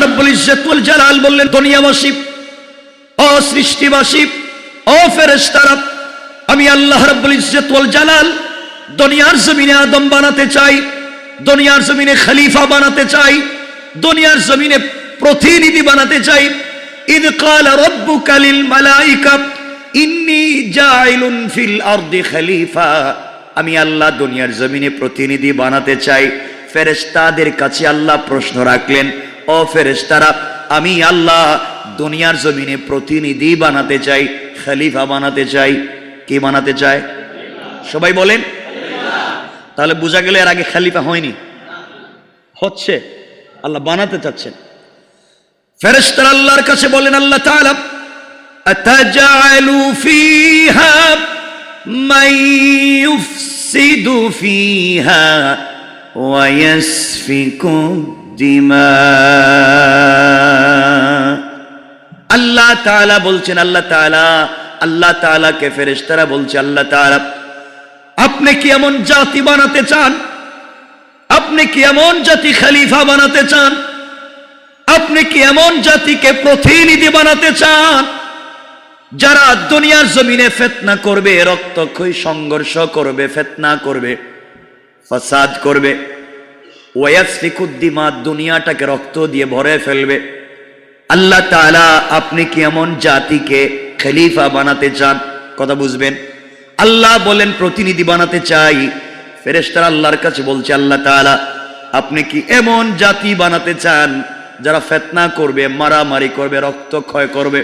রাব্বুল ইজ্জত ওয়াল জালাল বললেন, দুনিয়াবাসী, ও সৃষ্টিবাসী, ও ফেরেশতারা, আমি আল্লাহ রাব্বুল ইজ্জত ওয়াল জালাল দুনিয়ার জমিনে আদম বানাতে চাই, দুনিয়ার জমিনে খলিফা বানাতে চাই, দুনিয়ার জমিনে প্রতিনিধি বানাতে চাই। ইদ ক্বালা রাব্বুকা লিল মালাইকা ইন্নী জাইলুন ফিল আরদি খলিফা, আমি আল্লাহ দুনিয়ার জমিনে প্রতিনিধি বানাতে চাই। ফেরেশতাদের কাছে আল্লাহ প্রশ্ন রাখলেন, ও ফেরেশতারা, আমি আল্লাহ দুনিয়ার জমিনে প্রতিনিধি বানাতে চাই, খলিফা বানাতে চাই। কি বানাতে চাই? সবাই বলেন। তাহলে বোঝা গেল এর আগে খলিফা হয়নি, হচ্ছে, আল্লাহ বানাতে চাচ্ছেন। ফেরেশতারা আল্লাহর কাছে বলেন, আল্লাহ তাআলা, আতাজালু ফিহা মান ইউফসিদু ফিহা ওয়া ইয়াসফিকু দিমা। আল্লাহ তাআলা বলছেন, আল্লাহ তাআলাকে ফেরেশতারা বলছে, আল্লাহ তাআলা, আপনি কি এমন জাতি বানাতে চান? আপনি কি এমন জাতি খলিফা বানাতে চান? আপনি কি এমন জাতিকে প্রতিনিধি বানাতে চান যারা দুনিয়ার জমিনে ফিতনা করবে, রক্তক্ষয়ী সংঘর্ষ করবে, ফিতনা করবে, ফাসাদ করবে, ওয়াসফিকুদ দিমা, দুনিয়াটাকে রক্ত দিয়ে ভরে ফেলবে? আল্লাহ তাআলা, আপনি কি এমন জাতিকে খলিফা বানাতে চান? কথা বুঝবেন। আল্লাহ বলেন প্রতিনিধি বানাতে চাই। ফেরেশতারা আল্লাহর কাছে বলছে, আল্লাহ তাআলা, আপনি কি এমন জাতি বানাতে চান যারা ফিতনা করবে, মারামারি করবে, রক্তক্ষয় করবে?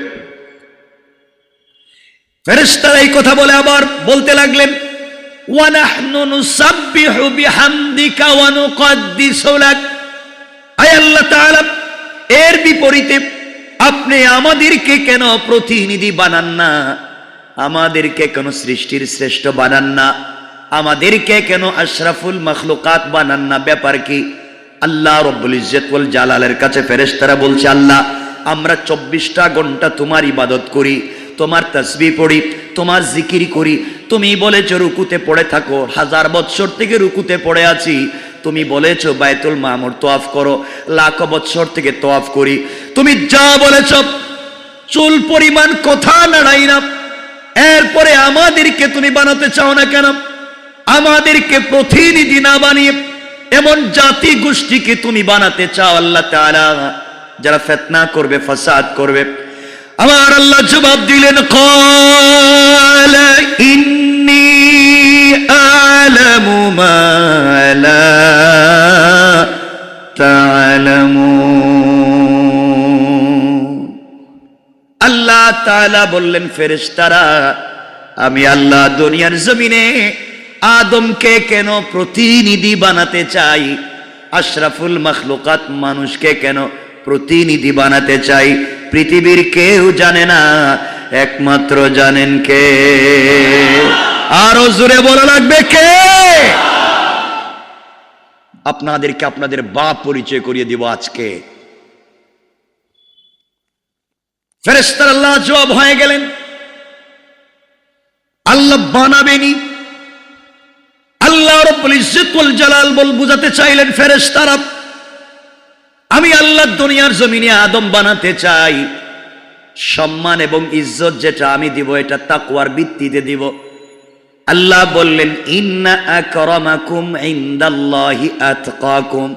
ফেরেশতারা এই কথা বলে আবার বলতে লাগলেন, ওয়া নাহনু নুসাব্বিহু বিহামদিকা ওয়া নুকদ্দিসু লাক। আয় আল্লাহ তাআলা, এর বিপরীতে আপনি আমাদেরকে কেন প্রতিনিধি বানান না? আমাদেরকে কেন সৃষ্টির শ্রেষ্ঠ বানান না? আমাদেরকে কেন আশরাফুল মাখলুকাত বানান না? ব্যাপার কি? আল্লাহ রাব্বুল ইজ্জত ওয়াল জালালের কাছে ফেরেশতারা বলছে, আল্লাহ, আমরা 24টা ঘন্টা তোমার ইবাদত করি, তোমার তাসবিহ পড়ি, তোমার জিকির করি। তুমি বলেছো রুকুতে পড়ে থাকো, 1000 বছর থেকে রুকুতে পড়ে আছি। তুমি বলেছো বাইতুল মামুর তওয়াফ করো, লাখ বছর থেকে তওয়াফ করি। তুমি যা বলেছো চুল পরিমাণ কথা নাড়াই না। এরপরে আমাদেরকে তুমি বানাতে চাও না কেন? আমাদেরকে প্রতিনিধি না বানিয়ে এমন জাতি গোষ্ঠীকে তুমি বানাতে চাও আল্লাহ তাআলা যারা ফিতনা করবে, ফাসাদ করবে। আমার আল্লাহ জবাব দিলেন, ক্বালা ইন্নী আ'লামু মা লা তা'লামুন। আল্লাহ তাআলা বললেন, ফেরেশতারা, আমি আল্লাহ দুনিয়ার জমিনে আদমকে কেন প্রতিনিধি বানাতে চাই, আশরাফুল মাখলুকাত মানুষকে কেন প্রতিনিধি বানাতে চাই, পৃথিবীর কেউ জানে না, একমাত্র জানেন কে? আরো জোরে বলা লাগবে, কে? আপনাদেরকে আপনাদের বাপ পরিচয় করিয়ে দিব আজকে। ফেরেশতারা আল্লাহ জবাব হয়ে গেলেন, আল্লাহ বানাবেনি। আল্লাহ রাব্বুল ইজ্জত ওয়াল জালাল বুঝাতে চাইলেন, ফেরেশতারা, আমি আল্লাহ দুনিয়ার জমিনে আদম বানাতে চাই। সম্মান এবং ইজ্জত যেটা আমি দিব, এটা তাকওয়ার ভিত্তিতে দিব। আল্লাহ বললেন, ইন্না আকরামাকুম ইনদাল্লাহি আতকাকুম।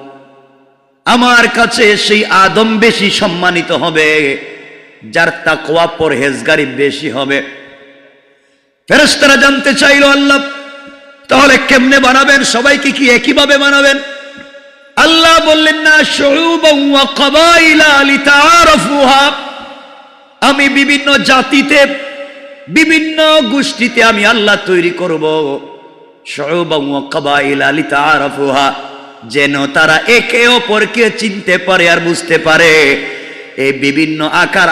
আমার কাছে সেই আদম বেশি সম্মানিত হবে যার তাকওয়া পরহেজগারি বেশি হবে। ফেরেশতারা জানতে চাইল, আল্লাহ তাহলে কেমনে বানাবেন? সবাইকে কি একইভাবে বানাবেন? আল্লাহ বললেন, না, শুউবান ওয়া কাবাইলা লিতাআরাফুহা। আমি বিভিন্ন জাতিতে, বিভিন্ন গোষ্ঠীতে আমি আল্লাহ তৈরি করব। শুউবান ওয়া কাবাইলা লিতাআরাফুহা, যেন তারা একে অপরকে চিনতে পারে আর বুঝতে পারে। এই বিভিন্ন আকার,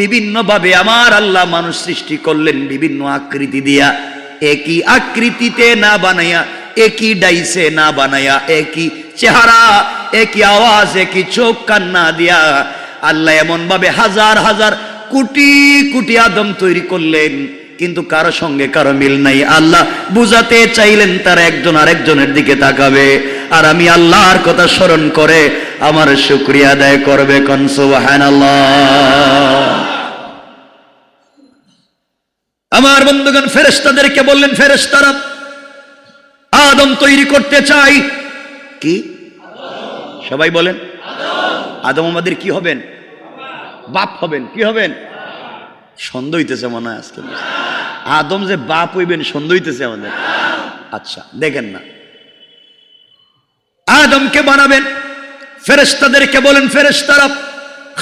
বিভিন্ন ভাবে আমার আল্লাহ মানুষ সৃষ্টি করলেন, বিভিন্ন আকৃতি দিয়া। একই আকৃতিতে না বানাইয়া, একই ডাইসে না বানাইয়া, একই চেহারা, একই আওয়াজ, একই চোখ কান না দিয়া আল্লাহ এমন ভাবে হাজার হাজার কোটি কোটি আদম তৈরি করলেন, কিন্তু কারো সঙ্গে কারো মিল নাই। আল্লাহ বুঝাতে চাইলেন তারা একজন আরেকজনের দিকে তাকাবে। আর আমি আল্লাহর কথা স্মরণ করে আমার শুকরিয়া আদায় করবে। কোন সুবহানাল্লাহ। আমার বন্ধুগণ, ফেরেশতাদেরকে বললেন, ফেরেশতারা আদম তৈরি করতে চাই। কি? সবাই বলেন, আদম আমাদের কি হবেন? বাপ হবেন। কি হবেন? সন্দেহ হইতেছে মনে হয় আজকে। আদম যে বাপ হইবেন সন্দেহ হইতেছে আমাদের। আচ্ছা দেখেন না, আদমকে বানাবেন। ফেরেশতাদেরকে বলেন, ফেরেশতারা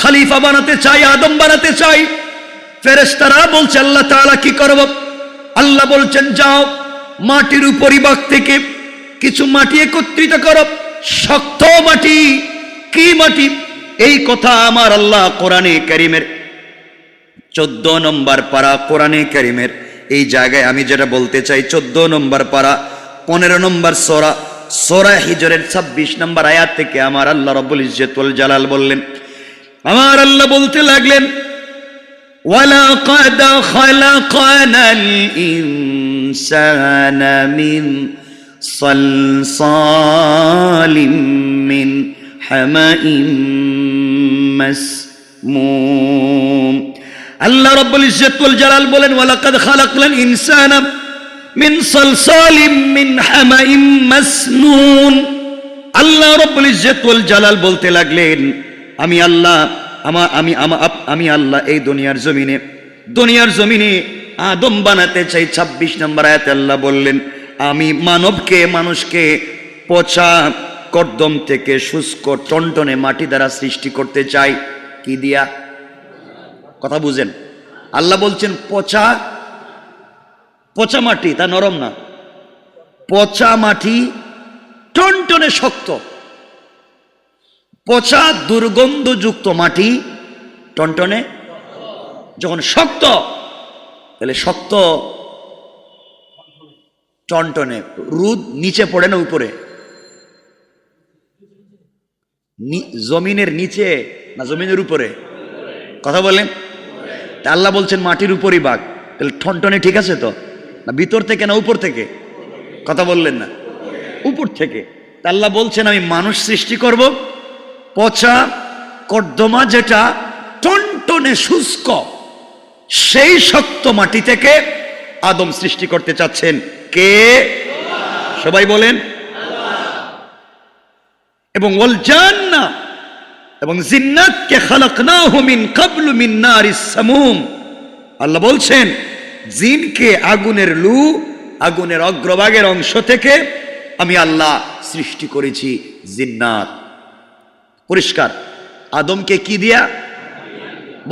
খলিফা বানাতে চাই, আদম বানাতে চাই। ফেরেশতারা বলছে, আল্লাহ তাআলা কি করব? আল্লাহ বলছেন, যাও মাটির উপরিভাগ থেকে কিছু মাটি একত্রিত করো, শক্ত মাটি। কি মাটি? এই কথা আমার আল্লাহ কোরআনে কারীমের 14 নম্বর পারা, কোরআনে কারীমের এই জায়গায় আমি যেটা বলতে চাই, 14 নম্বর পারা 15 নম্বর সূরা, সূরা হিজরের 26 নম্বর আয়াত থেকে আমার আল্লাহ রাব্বুল ইজ্জত ওয়াল জালাল বললেন, আমার আল্লাহ বলতে লাগলেন, ওয়ালাকাদ খালাকানাল ইনসানা মিন সালসালিম মিন হামাইম মাসমুম। আল্লাহ রাব্বুল ইজ্জত ওয়াল জালাল বলেন, ওয়ালাকাদ খালাকনাল ইনসানা মিন সালসালিম মিন হামাইম মাসনুন। আল্লাহ রাব্বুল ইজ্জত ওয়াল জালাল বলতে লাগলেন, আমি আল্লাহ আমি আল্লাহ এই দুনিয়ার জমিনে আদম বানাতে চাই। 26 নম্বর আয়াতে আল্লাহ বললেন, আমি মানুষকে পচা কর্দম থেকে শুষ্ক টনটনে মাটি দ্বারা সৃষ্টি করতে চাই। কি দিয়া? কথা বুঝেন? আল্লাহ বলছেন পচা মাটি, তা নরম না, পচা মাটি টনটনে শক্ত। পচা দুর্গন্ধযুক্ত মাটি টনটনে যখন শক্ত, তাহলে শক্ত টনটনে রোদ নিচে পড়ে না উপরে? জমিনের নিচে না জমিনের উপরে? কথা বলেন। আল্লাহ বলছেন মাটির উপরই ভাগ, তাহলে টনটনে ঠিক আছে তো? না ভিতর থেকে না উপর থেকে? কথা বললেন না? উপর থেকে। আল্লাহ বলছেন, আমি মানুষ সৃষ্টি করব পচা কর্দমা যেটা টনটনে শুষ্ক, সেই শক্ত মাটি থেকে আদম সৃষ্টি করতে চাচ্ছেন। কে? সবাই বলেন। এবং ওয়াল জান্নাহ, এবং জিন্নাতকে খালাকনাহু মিন ক্বাবলু মিন নারিস সামুম। আল্লাহ বলছেন, জিনকে আগুনের অগ্রভাগের অংশ থেকে আমি আল্লাহ সৃষ্টি করেছি। জিন্নাত পরিষ্কার। আদমকে কি দিয়া?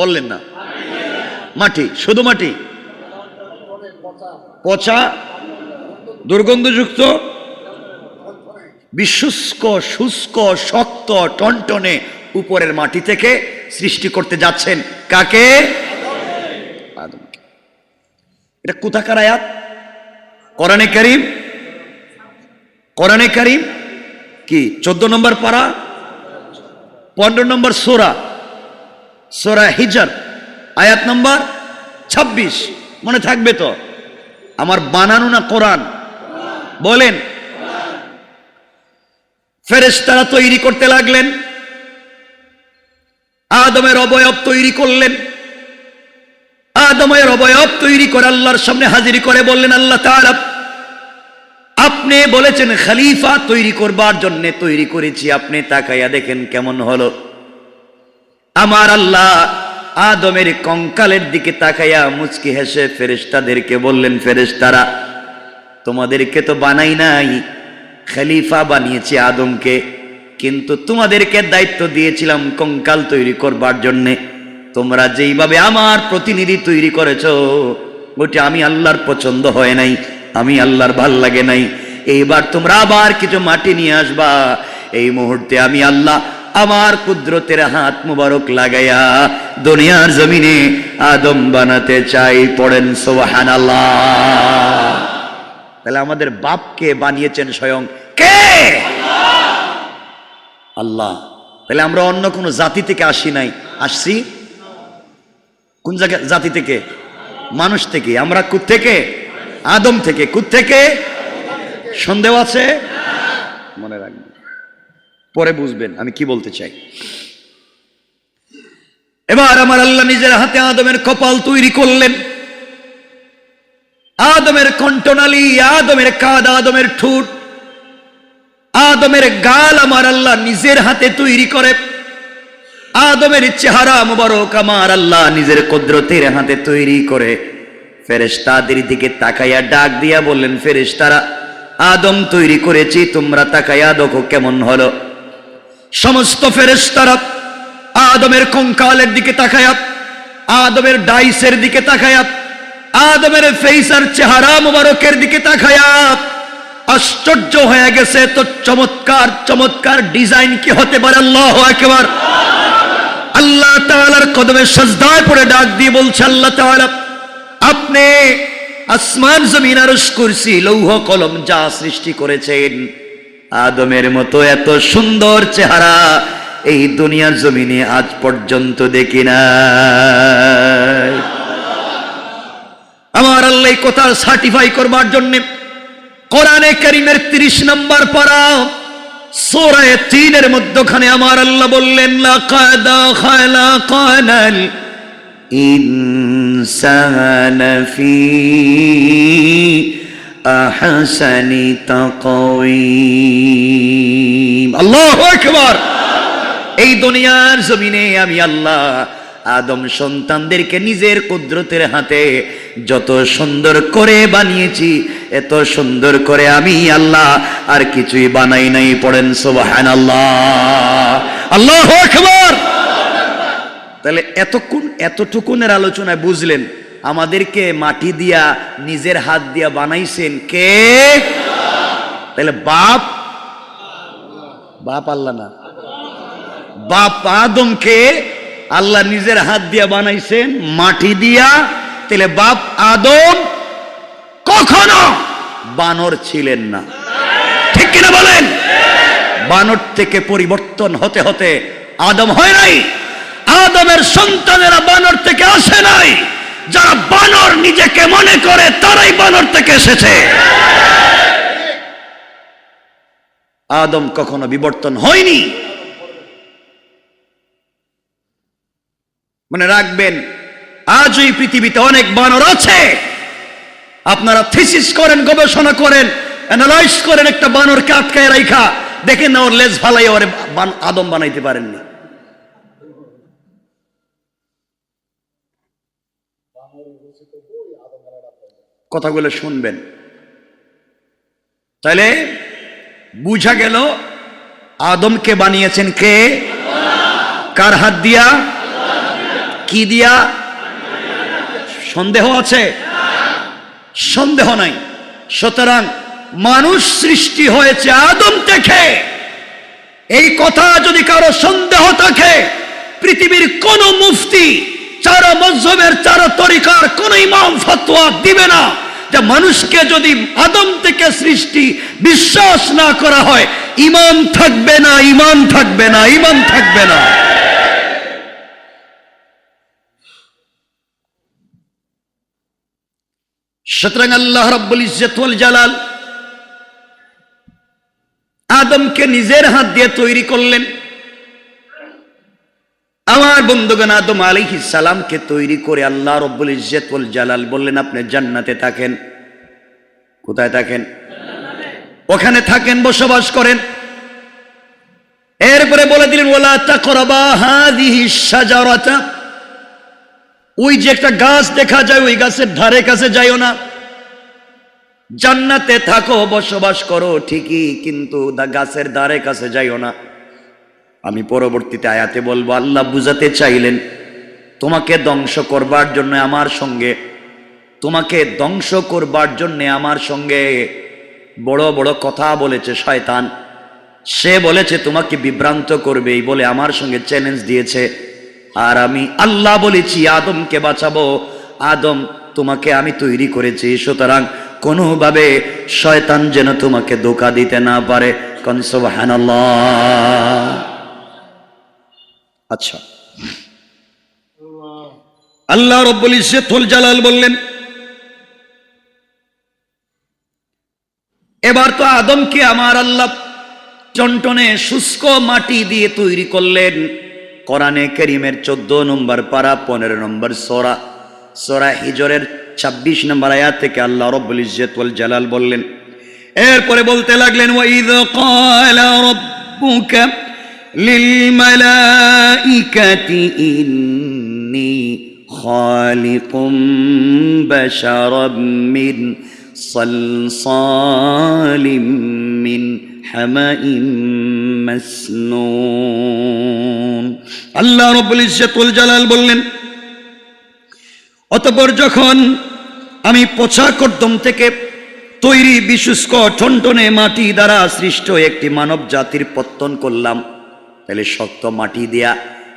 বললেন না? মাটি। শুধু মাটি? পচা দুর্গন্ধযুক্ত বিশুষ্ক শুষ্ক শক্ত টনটনে উপরের মাটি থেকে সৃষ্টি করতে যাচ্ছেন। কাকে? আদমকে। এটা কোথাকার আয়াত? কোরআনে কারীম কি 14 নম্বর পারা 15 নম্বর সূরা হিজর আয়াত নম্বর 26। মনে থাকবে তো? আমার বানানো না কোরআন? বলেন। ফেরেশতারা তৈরি করতে লাগলেন, আদমের অবয়ব তৈরি করলেন। আদমের অবয়ব তৈরি করে আল্লাহর সামনে হাজির করে বললেন, আল্লাহ তাআলা আপনি বলেছেন খলিফা তৈরি করবার জন্য তৈরি করেছি, আপনি তাকাইয়া দেখেন কেমন হলো। আমার আল্লাহ আদমের কঙ্কালের দিকে তাকাইয়া মুচকি হেসে ফেরেশতাদেরকে বললেন, ফেরেশতারা তোমাদেরকে তো বানাই নাই, খলিফা বানিয়েছি আদমকে, কিন্তু তোমাদেরকে দায়িত্ব দিয়েছিলাম কঙ্কাল তৈরি করবার জন্য। তোমরা যেইভাবে আমার প্রতিনিধি তৈরি করেছো ওটা আমি আল্লাহর পছন্দ হয় নাই, আমি আল্লাহর ভাল লাগে নাই। এইবার তোমরা আবার কিছু মাটি নিয়ে আসবা। এই মুহূর্তে আমি আল্লাহ আমার কুদরতের হাত মুবারক লাগাইয়া দুনিয়ার জমিনে আদম বানাতে চাই। পড়েন সুবহানাল্লাহ। তাহলে আমাদের বাপকে বানিয়েছেন স্বয়ং কে? আল্লাহ। তাহলে আমরা অন্য কোন জাতি থেকে আসি নাই, আসছি কোন জাতি থেকে? মানুষ থেকে। আমরা কোথা থেকে? আদম থেকে। কোথা থেকে? সন্দেহ আছে? মনে রাখবেন। পরে বুঝবেন আমি কি বলতে চাই। এবার আমার আল্লাহ নিজের হাতে আদমের কপাল তৈরি করলেন, আদমের কণ্ঠনালী, আদমের কাঁধ, আদমের ঠোঁট, আদমের গাল আমার আল্লাহ নিজের হাতে তৈরি করে, আদমের চেহারা মুবারক আমার আল্লাহ নিজের কুদরতের হাতে তৈরি করে ফেরেশতাদের দিকে তাকাইয়া ডাক দিয়া বললেন, ফেরেশতারা আদম তৈরি করেছি, তোমরা তাকাইয়া দেখো কেমন হলো। সমস্ত ফেরেশতারা আদমের কঙ্কালের দিকে তাকায়া, আদমের ডাইসের দিকে তাকায়া, আদমের ফেইসার চেহারা মুবারকের দিকে তাকায়া আশ্চর্য হয়ে গেছে। তো চমৎকার চমৎকার ডিজাইন কি হতে পারে? আল্লাহু আকবার। আল্লাহ তাআলার কদমে সিজদায় পড়ে ডাক দিয়ে বলছে, আল্লাহ তাআলা আপনি আসমান জমিন আরশ কুরসি লৌহ কলম যা সৃষ্টি করেছেন, আদমের মতো এত সুন্দর চেহারা এই দুনিয়ার জমিনে আজ পর্যন্ত দেখি নাই। আমার আল্লাহ এই কথা সার্টিফাই করবার জন্য কোরআনে কারীমের 30 নম্বর পারা সূরা 3 এর মধ্যখানে আমার আল্লাহ বললেন, লাকাদ খালাকানাল ইনসানা ফি আহসানি তাকওয়িম। আল্লাহু আকবার। এই দুনিয়ার জমিনে আমি আল্লাহ আদম সন্তানদেরকে নিজের কুদরতের হাতে যত সুন্দর করে বানিয়েছি, এত সুন্দর করে আমি আল্লাহ আর কিছুই বানাই নাই। পড়েন সুবহানাল্লাহ, আল্লাহু আকবার। তাহলে এতটুকুনের আলোচনায় বুঝলেন আমাদেরকে মাটি দিয়া নিজের হাত দিয়া বানাইছেন কে? তাহলে বাপ আল্লাহ না, বাপ আদমকে আল্লাহ নিজের হাত দিয়া বানাইছেন মাটি দিয়া। তাহলে বাপ আদম কখনো বানর ছিলেন না, ঠিক কিনা বলেন? বানর থেকে পরিবর্তন হতে হতে আদম হয় নাই। আদমের সন্তানেরা বানর থেকে আসে নাই। যারা বানর নিজেকে মনে করে তারাই বানর থেকে এসেছে। আদম কখনো বিবর্তন হয়নি। মনে রাখবেন, আজ এই পৃথিবীতে অনেক বানর আছে। আপনারা থিসিস করেন, গবেষণা করেন, অ্যানালাইজ করেন, একটা বানরকে আটকায় রাখা দেখেন না ওর লেজ ফালাই ওরে আদম বানাইতে পারেননি। কথাগুলো শুনবেন, তাহলে বুঝা গেল আদমকে বানিয়েছেন কে? কার হাত দিয়া? কি দিয়া? সন্দেহ আছে? সন্দেহ নাই। সুতরাং মানুষ সৃষ্টি হয়েছে আদম থেকে। এই কথা যদি কারো সন্দেহ থাকে, পৃথিবীর কোন মুফতি, চার মযহবের চার তরিকার কোন ইমাম ফতোয়া দিবে না যে মানুষকে যদি আদম থেকে সৃষ্টি বিশ্বাস না করা হয় ঈমান থাকবে না, ঈমান থাকবে না, ঈমান থাকবে না। সুতরাং আল্লাহ রাব্বুল ইজ্জত ওয়াল জালাল আদমকে নিজের হাত দিয়ে তৈরি করলেন। আমার বন্ধুগণ, আদম আলাইহিস সালামকে তৈরি করে আল্লাহ রাব্বুল ইজ্জত ওয়াল জালাল বললেন, আপনি জান্নাতে থাকেন। কোথায় থাকেন? ওখানে থাকেন, বসবাস করেন। এরপরে বলে দিলেন, ওয়ালা তাকরাবা হাযিহিশ শাজারাতা, ওই যে একটা গাছ দেখা যায় ওই গাছের ধারে কাছে যাইও না। জান্নাতে থাকো, বসবাস করো ঠিকই, কিন্তু গাছের ধারে কাছে যাইও না। আমি পরবর্তীতে আয়াতে বলবো, আল্লাহ বুঝাতে চাইলেন তোমাকে ধ্বংস করবার জন্য আমার সঙ্গে, তোমাকে ধ্বংস করবার জন্য আমার সঙ্গে বড় বড় কথা বলেছে শয়তান। সে বলেছে তোমাকে বিভ্রান্ত করবে, এই বলে আমার সঙ্গে চ্যালেঞ্জ দিয়েছে। আর আমি আল্লাহ বলেছি আদমকে বাঁচাবো। আদম, তোমাকে আমি তৈরি করেছি, সুতরাং কোনোভাবে শয়তান যেন তোমাকে ধোঁকা দিতে না পারে। কোন সুবহানাল্লাহ। আচ্ছা, আল্লাহ রাব্বুল ইজ্জত ওয়াল জালাল বললেন, এবার তো আদমকে আমার আল্লাহ টনটনে শুষ্ক মাটি দিয়ে তৈরি করলেন। কোরআনে কারীমের 14 নম্বর পারা 15 নম্বর সূরা, সূরা হিজরের 26 নম্বর আয়াত থেকে আল্লাহ রাব্বুল ইজ্জত ওয়াল জালাল বললেন, এরপরে বলতে লাগলেন, ওয়াইদ ক্বালা রাব্বুকা লিল মালাইকাতি ইন্নী খালিকুম বাশারাম মিন সালসালিম মিন হামাইম মাসনুন। আল্লাহ রাব্বুল ইজ্জত ওয়াল জালাল বললেন, অতঃপর যখন আমি পচা কর্দম থেকে তৈরি বিশুষ্ক টনটনে মাটি দ্বারা সৃষ্ট একটি মানব জাতির পত্তন করলাম, তাহলে শক্ত মাটি দিয়া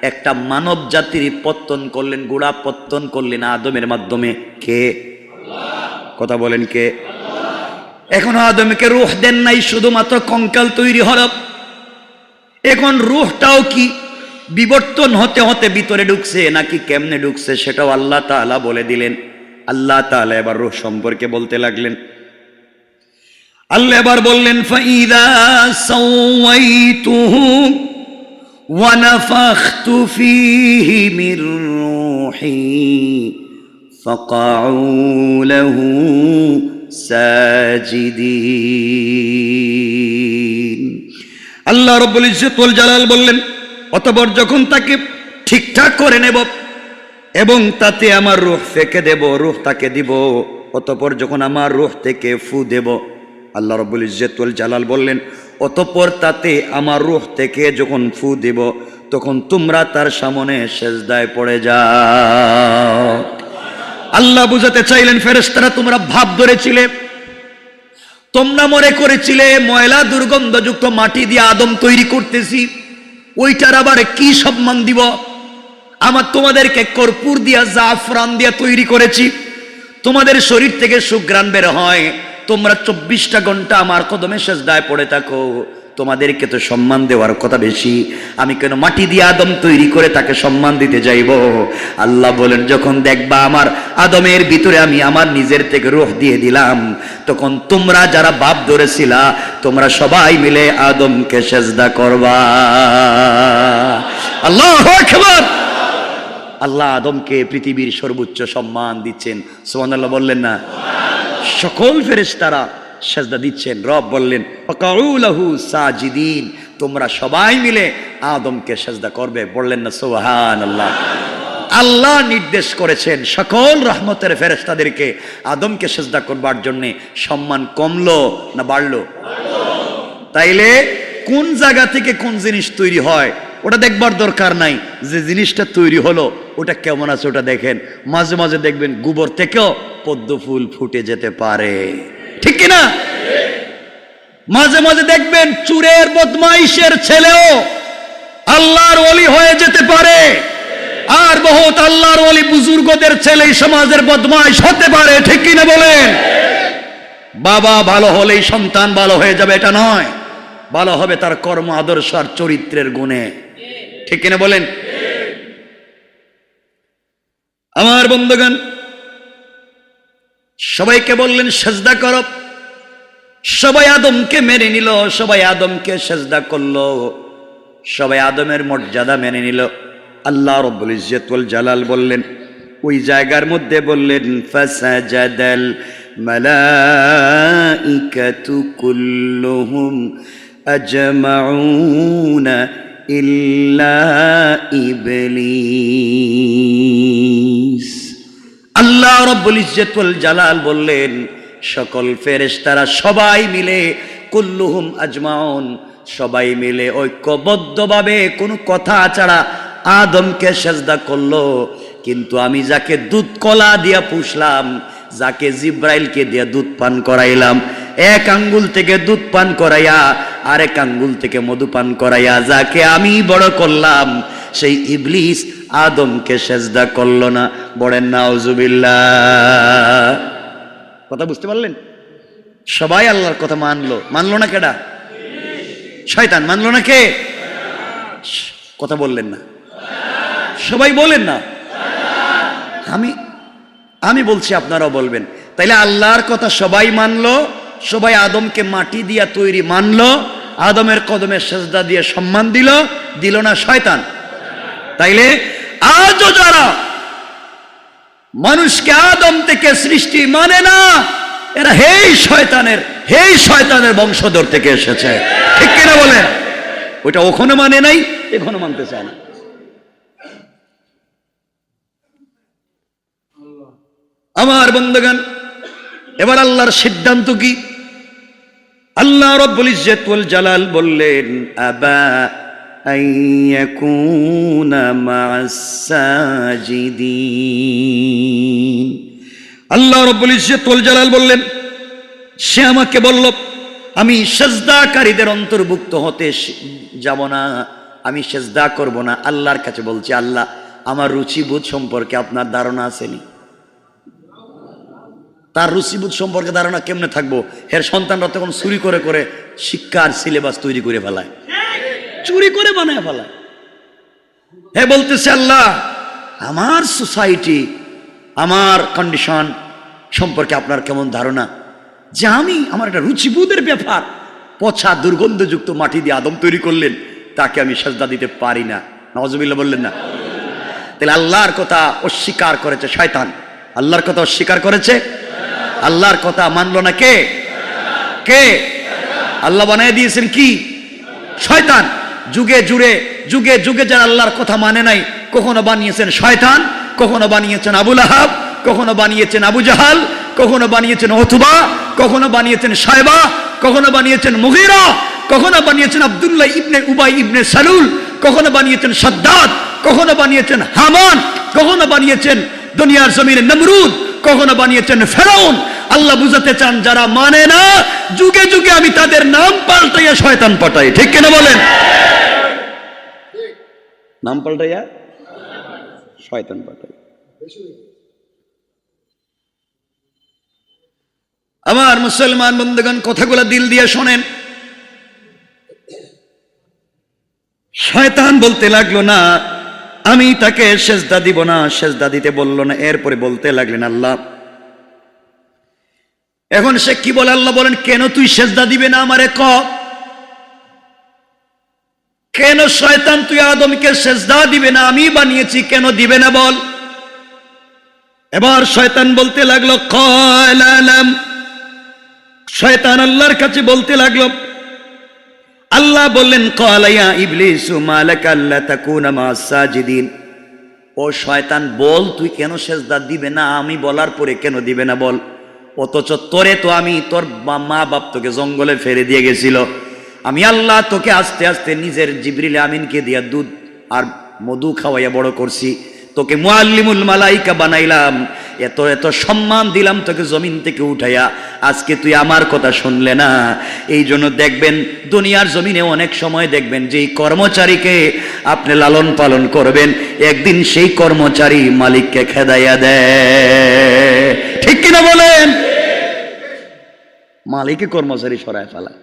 একটা মানব জাতির পত্তন করলেন, গোড়া পত্তন করলেন আদমের মাধ্যমে। কে? কথা বলেন কে? এখন আদমকে রূহ দেন নাই, শুধুমাত্র কঙ্কাল তৈরি হল। এখন রূহটাও কি বিবর্তন হতে হতে ভিতরে ঢুকছে নাকি কেমনে ঢুকছে সেটাও আল্লাহ তাআলা বলে দিলেন। আল্লাহ তাআলা এবার রূহ সম্পর্কে বলতে লাগলেন। আল্লাহ এবার বললেন, ফাইদা সাওয়াইতুহু ওয়া নাফাখতু ফীহি মির রূহি ফাকাউ লাহু সাজিদিন। আল্লাহ রাব্বুল ইজ্জত ওয়াল জালাল বললেন, অতঃপর যখন তাকে ঠিকঠাক করে নেব এবং তাতে আমার রূহ ফেঁকে দেব, রূহ তাকে দিব, অতঃপর যখন আমার রূহ থেকে ফু দেব, আল্লাহ রাব্বুল ইজ্জত ওয়াল জালাল বললেন, অতঃপর তাতে আমার রূহ থেকে যখন ফু দেব তখন তোমরা তার সামনে সেজদায় পড়ে যাও। আল্লাহ বুঝাতে চাইলেন, ফেরেশতারা তোমরা ভাব ধরেছিলে, তোমরা মনে করেছিলে ময়লা দুর্গন্ধযুক্ত মাটি দিয়ে আদম তৈরি করতেছি, ওইটার আবার কি সম্মান দিব? আমার তোমাদেরকে কর্পূর দিয়া জাফরান দিয়া তৈরি করেছি, তোমাদের শরীর থেকে সুঘ্রাণ বের হয়, তোমরা 24টা ঘন্টা আমার কদমে সেজদায় পড়ে থাকো, তোমাদেরকে তো সম্মান দেওয়ার কথা বেশি, আমি কেন মাটি দিয়ে আদম তৈরি করে তাকে সম্মান দিতে যাইব? আল্লাহ বলেন, যখন দেখবা আমার আদমের ভিতরে আমি আমার নিজের থেকে রূহ দিয়ে দিলাম, তখন তোমরা যারা বাপ ধরেছিলা তোমরা সবাই মিলে আদমকে সেজদা করবা। আল্লাহু আকবার। আল্লাহ আদমকে পৃথিবীর সর্বোচ্চ সম্মান দিচ্ছেন। সুবহানাল্লাহ বললেন না? সকল ফেরেশতারা সেজদা দিচ্ছেন। রব বললেন, ফাকাউ লাহু সাজিদিন, তোমরা সবাই মিলে আদমকে সেজদা করবে। বললেন না সুবহানাল্লাহ? আল্লাহ নির্দেশ করেছেন সকল রহমতের ফেরেশতাদেরকে আদমকে সেজদা করবার জন্য। সম্মান কমলো না বাড়লো? তাইলে কোন জায়গা থেকে কোন জিনিস তৈরি হয় ওটা দেখবার দরকার নাই, যে জিনিসটা তৈরি হলো ওটা কেমন আছে ওটা দেখেন। মাঝে মাঝে দেখবেন গোবর থেকেও পদ্ম ফুল ফুটে যেতে পারে, ঠিক কিনা? মাঝে মাঝে দেখবেন চুরের বদমাইশের ছেলেও আল্লাহর ওলি হয়ে যেতে পারে, আর বহুত আল্লাহর ওলি বুজুর্গদের ছেলে সমাজের বদমাইশ হতে পারে, ঠিক কিনা বলেন? বাবা ভালো হলেই সন্তান ভালো হয়ে যাবে এটা নয়, ভালো হবে তার কর্ম আদর্শ আর চরিত্রের গুণে, ঠিক কিনা বলেন? আমার বন্ধুগণ, সবাইকে বললেন সেজদা করো, সবাই আদমকে মেনে নিল, সবাই আদমকে সেজদা করলো, সবাই আদমের মর্যাদা মেনে নিল। আল্লাহ রাব্বুল ইজ্জত ওয়াল জালাল বললেন, ওই জায়গার মধ্যে বললেন, ফাসাজাদাল মালাইকাতু কুল্লুহুম আজমাউনা ইল্লা ইবলিস। আল্লাহ রাব্বুল ইজ্জত ওয়াল জালাল বললেন, সকল ফেরেশতারা সবাই মিলে, কুল্লুহুম আজমাউন, সবাই মিলে ঐক্যবদ্ধভাবে কোনো কথা ছাড়া আদমকে সেজদা করলো। কিন্তু আমি যাকে দুধ কলা দিয়া পুষলাম, যাকে জিব্রাইলকে দিয়া দুধ পান করাইলাম, এক আঙ্গুল থেকে দুধ পান করাইয়া আরেক আঙ্গুল থেকে মধু পান করাইয়া যাকে আমি বড় করলাম, সেই ইবলিস আদমকে সেজদা করলো না। বলেন নাউজুবিল্লাহ। কথা বুঝতে পারলেন? সবাই আল্লাহর কথা মানলো, মানলো না কেডা? শয়তান। মানলো না কে? কথা বললেন না, সবাই বলেন না। আমি বলছি, আপনারাও বলবেন। তাইলে আল্লাহর কথা সবাই মানলো, সবাই আদমকে মাটি দিয়া তৈরি মানলো, আদমের কদমে সেজদা দিয়ে সম্মান দিল, দিল না শয়তান? তাইলে আজও যারা মানুষকে আদম থেকে সৃষ্টি মানে না, এরা হেই শয়তানের বংশধর থেকে এসেছে, ঠিক কিনা বলেন? ওইটা ওখানে মানে নাই, এখনো মানতে চায় না। আমার বন্ধুগণ, এবার আল্লাহর সিদ্ধান্ত কি? আল্লাহ রাব্বুল ইজ্জত ওয়াল জালাল বললেন, আবা আইয়াকুনা মা'আস সাজিদিন। আল্লাহ রাব্বুল ইজ্জত ওয়াল জালাল বললেন, সে আমাকে বলল আমি সিজদাকারীদের অন্তর্ভুক্ত হতে যাব না, আমি সিজদা করব না। আল্লাহর কাছে বলছি, আল্লাহ আমার রুচিবোধ সম্পর্কে আপনার ধারণা আছেনি? তার রুচিবোধ সম্পর্কে ধারণা কেমনে থাকবো? এর সন্তানরা তখন চুরি করে করে শিক্ষার সিলেবাস তৈরি করে ফেলায়, চুরি করে বানায় ফেলায়। হে বলতেছে, আল্লাহ আমার সোসাইটি, আমার কন্ডিশন সম্পর্কে আপনার কেমন ধারণা? যে আমার একটা রুচিবোধের ব্যাপার, পচা দুর্গন্ধযুক্ত মাটি দিয়ে আদম তৈরি করলেন, তাকে আমি সিজদা দিতে পারি না। নাউজুবিল্লাহ বললেন না? তাহলে আল্লাহর কথা অস্বীকার করেছে শয়তান, আল্লাহর কথা অস্বীকার করেছে। আল্লাহর কথা মানলো না কে? কে? আল্লাহ বানিয়ে দিয়েছেন কি? শয়তান। যুগে যুগে যারা আল্লাহর কথা মানে নাই, কখনো বানিয়েছেন শয়তান, কখনো বানিয়েছেন আবু লাহাব, কখনো বানিয়েছেন আবু জাহাল, কখনো বানিয়েছেন উতবা, কখনো বানিয়েছেন শায়বা, কখনো বানিয়েছেন মুগীরা, কখনো বানিয়েছেন আব্দুল্লাহ ইবনে উবাই ইবনে সালুল, কখনো বানিয়েছেন সাদ্দাদ, কখনো বানিয়েছেন হামান, কখনো বানিয়েছেন দুনিয়ার জমিনে নমরুদ, কখনো বানিয়েছেন ফেরাউন। আল্লাহ বুঝাতে চান যারা মানে না, যুগে যুগে আমি তাদের নাম পাল্টাইয়া শয়তান পাঠাই, ঠিক কিনা বলেন? নাম পাল্টাইয়া শয়তান পাঠাই। আমার মুসলমান বন্ধুগণ, কথাগুলো দিল দিয়ে শোনেন। শয়তান বলতে লাগলো না আমি তাকে সেজদা দিব না, সেজদা দিতে বললো না। এরপরে বলতে লাগলেন আল্লাহ, এখন সে কি বলে? আল্লাহ বলেন, কেন তুই সেজদা দিবে না আমারে ক? কেন শয়তান তুই আদমকে সেজদা দিবে না? আমি বানিয়েছি, কেন দিবে না বল? এবার শয়তান বলতে লাগলো ক্বালা লাম। শয়তান আল্লাহর কাছে বলতে লাগলো, আল্লাহ বললেন ক্বালা ইয়া ইবলিসু মা লাকা আল্লা তাকুনা মা'আস সাজিদিন। ও শয়তান, বল তুই কেন সেজদা দিবে না? আমি বলার পরে কেন দিবে না বল? অথচ তোরে তো আমি, তোর মা বাপ তোকে জঙ্গলে ফেলে দিয়ে গেছিল, আমি আল্লাহ তোকে আস্তে আস্তে নিজের জিবরিল আমিনকে দিয়া দুধ আর মধু খাওয়াইয়া বড় করছি, তোকে মুআল্লিমুল মালাইকা বানাইলাম, এত এত সম্মান দিলাম তোকে জমিন থেকে উঠাইয়া, আজকে তুই আমার কথা শুনলে না। এই জন্য দেখবেন দুনিয়ার জমিনে অনেক সময় দেখবেন যেই কর্মচারীকে আপনি লালন পালন করবেন, একদিন সেই কর্মচারী মালিককে খেদাইয়া দেয়, ঠিক কিনা বলেন? মালিকে কর্মচারী সরায় ফেলায়।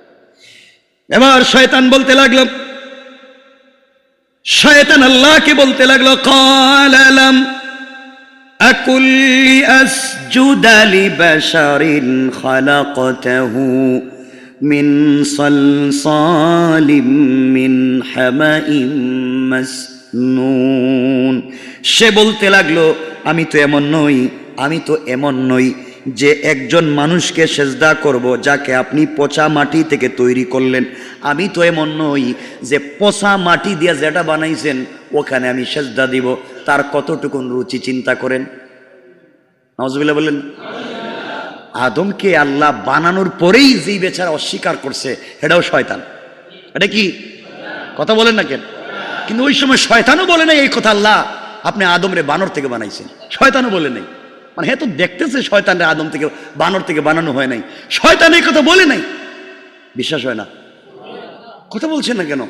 এবার শয়তান বলতে লাগলো, শয়তান আল্লাহকে বলতে লাগলো ক্বালা লাম আকুল আসজুদা লিবাশারিন খালাকতাহু মিন সালসালিম মিন হামাইম মাসনুন। সে বলতে লাগলো, আমি তো এমন নই যে একজন মানুষকে সেজদা করব যাকে আপনি পচা মাটি থেকে তৈরি করলেন। আমি তো এমন নই যে পচা মাটি দিয়ে যেটা বানাইছেন ওখানে আমি সেজদা দিব। তার কতটুকুন রুচি চিন্তা করেন। নাউজুবিল্লাহ বলেন। আদমকে আল্লাহ বানানোর পরেই যেই বেচারা অস্বীকার করছে, এটাও শয়তান। এটা কি কথা বলেন না কেন? কিন্তু ওই সময় শয়তানও বলে নাই এই কথা, আল্লাহ আপনি আদমরে বানর থেকে বানাইছেন, শয়তানও বলে নাই। মানে হে তো দেখতেছে শয়তানরে আদম থেকে বানর থেকে বানানো হয় নাই, শয়তান এই কথা বলে নাই। বিশ্বাস হয় না? কথা বলছেন না কেন?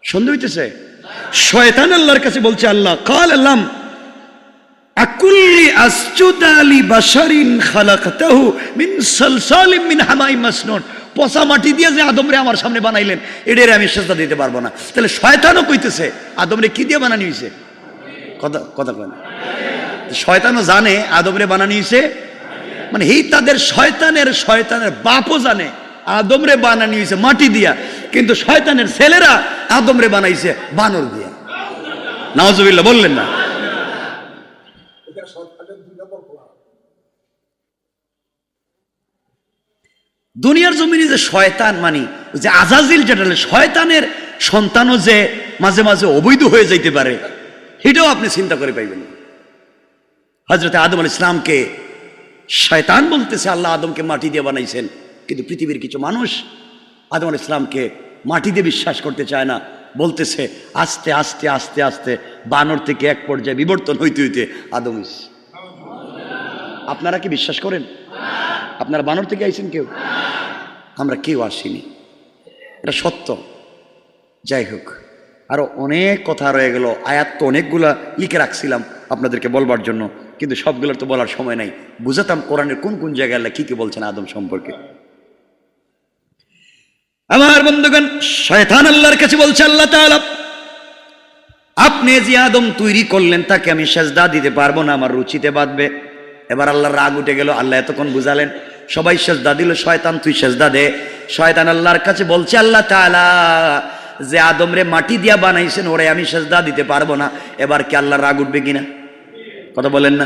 সন্দেহ হইতেছে? শয়তান আল্লাহর কাছে বলছে, আল্লাহ ক্বালা লাম আকুল্লি আসজুদা লিবাশারিন খালাকতাহু মিন সালসালিম মিন হামাইম মাসনুন। পচা মাটি দিয়ে যে আদমরে আমার সামনে বানাইলেন, এটারে আমি সেজদা দিতে পারবো না। তাহলে শয়তানও কইতেছে আদমরে কি দিয়ে বানানো হয়েছে? কথা কয় না? শয়তানও জানে আদমরে বানানো হয়েছে, মানে এই তাদের শয়তানের বাপও জানে আদমরে বানানি হয়েছে মাটি দিয়া, কিন্তু শয়তানের ছেলেরা আদমরে বানাইছে বানর দিয়া। নাউজুবিল্লাহ বললেন না? দুনিয়ার জমিনে যে শয়তান মানে যে আজাজিল, যেটা শয়তানের সন্তানও যে মাঝে মাঝে অবৈধ হয়ে যাইতে পারে, এটাও আপনি চিন্তা করে পাইবেন। হযরত আদম আলাইহিস সালামকে শয়তান বলতেছে আল্লাহ আদমকে মাটি দিয়ে বানাইছেন, কিন্তু পৃথিবীর কিছু মানুষ আদম আলাইহিস সালামকে মাটি দিয়ে বিশ্বাস করতে চায় না, বলতেছে আস্তে আস্তে আস্তে আস্তে বানর থেকে এক পর্যায়ে বিবর্তন হইতে হইতে আদম হইছে। আপনারা কি বিশ্বাস করেন আপনারা বানর থেকে আইছেন? কেউ? আমরা কেউ আসিনি, এটা সত্য। যাই হোক, আরো অনেক কথা রয়ে গেল, আয়াত তো অনেকগুলা লিখে রাখছিলাম আপনাদেরকে বলবার জন্য, কিন্তু সবগুলোর তো বলার সময় নাই। বুঝাতাম কোরআনের কোন কোন জায়গায় আল্লাহ কি কি বলছেন আদম সম্পর্কে। আমার বন্ধুগণ, শয়তান আল্লাহর কাছে বলছে, আল্লাহ তাআলা আপনি যে আদম তৈরি করলেন তাকে আমি সেজদা দিতে পারবো না, আমার রুচিতে বাঁধবে। এবার আল্লাহর রাগ উঠে গেল, আল্লাহ এতক্ষণ বুঝালেন, সবাই সেজদা দিল, শয়তান তুই সেজদা দে। শয়তান আল্লাহর কাছে বলছে, আল্লাহ তাআলা যে আদম রে মাটি দিয়া বানাইছেন ওরে আমি সেজদা দিতে পারবো না। এবার কি আল্লাহর রাগ উঠবে কিনা? কথা বলেন না?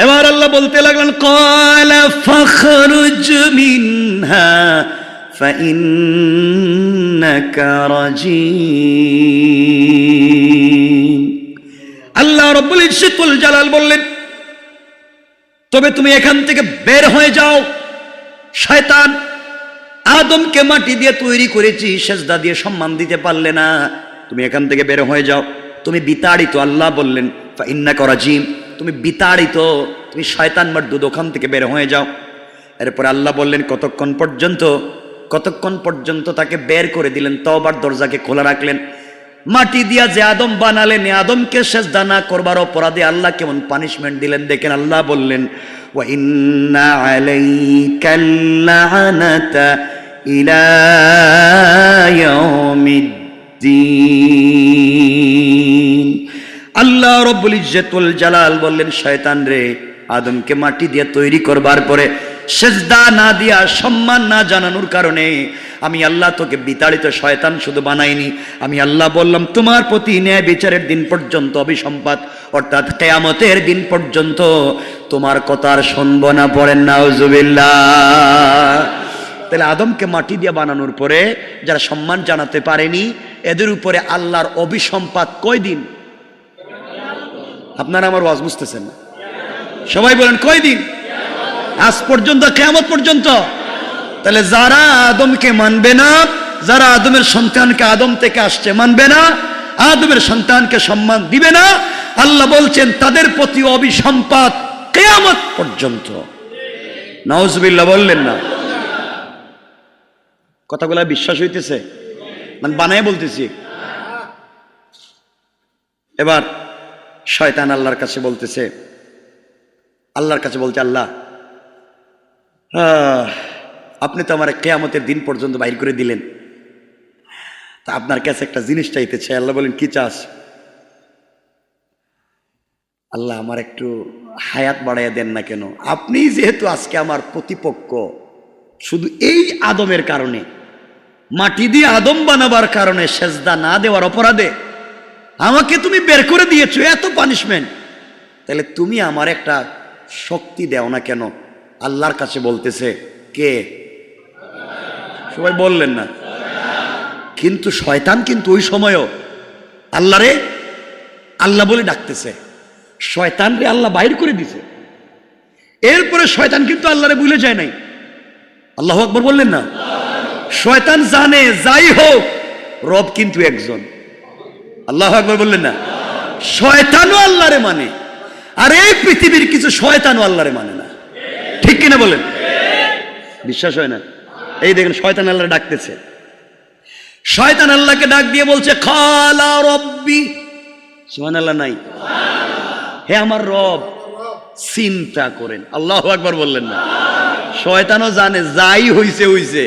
এবার আল্লাহ বলতে লাগলেন, ক্বালা ফাখরুজ মিনহা ফাইন্নাকা রাজিম। আল্লাহ রাব্বুল ইজ্জতুল জালাল বললেন, তবে তুমি এখান থেকে বের হয়ে যাও। শয়তান, আদমকে মাটি দিয়ে তৈরি করেছি, সেজদা দিয়ে সম্মান দিতে পারলে না, তুমি এখান থেকে বের হয়ে যাও, তুমি বিতাড়িত। আল্লাহ বললেন ফাইন্নাকা রাজিম, তুমি বিতাড়িত, তুমি শয়তান মারদুদ, ওখান থেকে বের হয়ে যাও। এরপর আল্লাহ বললেন কতক্ষণ পর্যন্ত তাকে বের করে দিলেন, তওবার দরজাকে খোলা রাখলেন। মাটি দিয়া যে আদম বানালেন, আদমকে সেজদা না করবার অপরাধে আল্লাহ কেমন পানিশমেন্ট দিলেন দেখেন। আল্লাহ বললেন ওয়া ইন্না আলাইকাল লা'নাতা ইলা ইয়াউমিদ্দিন। আল্লাহ রাব্বুল ইজ্জতুল জালাল বললেন, শয়তান রে, আদমকে মাটি দিয়ে তৈরি করবার পরে সেজদা না দিয়া, সম্মান না জানানোর কারণে আমি আল্লাহ তোকে বিতাড়িত শয়তান শুধু বানাইনি, আমি আল্লাহ বললাম তোমার প্রতি ন্যায় বিচারের দিন পর্যন্ত, অভিসম্পাত অর্থাৎ কিয়ামতের দিন পর্যন্ত তোমার কথা আর শুনবো না। পড়েন নাউজুবিল্লাহ। তাহলে আদমকে মাটি দিয়ে বানানোর পরে যারা সম্মান জানাতে পারেনি, এদের উপরে আল্লাহর অভিসম্পাত কয়দিন? আপনারা আমার ওয়াজ বুঝতেছেন না? সবাই বলেন কয়দিন? আজ পর্যন্ত, কিয়ামত পর্যন্ত। তাহলে যারা আদমকে মানবে না, যারা আদমের সন্তানকে, আদম থেকে আসছে, মানবে না, আদমের সন্তানকে সম্মান দিবে না, আল্লাহ বলছেন তাদের প্রতি অভিসম্পাত কিয়ামত পর্যন্ত। নাউজুবিল্লাহ বললেন না? কথাগুলা বিশ্বাস হইতেছে? মানে বানায় বলতেছি? এবার শয়তান আল্লাহর কাছে বলতেছে, আল্লাহ আপনি তো আমার কিয়ামতের দিন পর্যন্ত বাইর করে দিলেন, তা আপনার কাছে একটা জিনিস চাইতেছে। আল্লাহ বলেন কি চাস? আল্লাহ আমার একটু হায়াত বাড়াইয়া দেন না কেন? আপনি যেহেতু আজকে আমার প্রতিপক্ষ, শুধু এই আদমের কারণে, মাটি দিয়ে আদম বানাবার কারণে, সেজদা না দেওয়ার অপরাধে আমাকে তুমি বের করে দিয়েছো, এত পানিশমেন্ট, তাহলে তুমি আমার একটা শক্তি দেও না কেন? আল্লাহর কাছে বলতেছে। কে? সবাই বললেন না? কিন্তু শয়তান কিন্তু ওই সময়ও আল্লাহরে আল্লাহ বলে ডাকতেছে। শয়তান রে আল্লাহ বাইর করে দিছে, এরপরে শয়তান কিন্তু আল্লাহরে ভুলে যায় নাই। আল্লাহু আকবার বললেন না? শয়তান জানে যাই হোক রব কিন্তু একজন। আল্লাহু আকবার বললেন না? শয়তানও আল্লাহরে মানে, আর এই পৃথিবীর কিছু শয়তানও আল্লাহরে মানে না। ঠিক কিনা বলেন? বিশ্বাস হয় না? এই দেখেন শয়তান আল্লাহরে ডাকতেছে। শয়তান আল্লাহকে ডাক দিয়ে বলছে খালা রব্বি। সুবহানাল্লাহ নাই? হে আমার রব। চিন্তা করেন, আল্লাহু আকবার বললেন না? শয়তানও জানে যাই হইছে হইছে,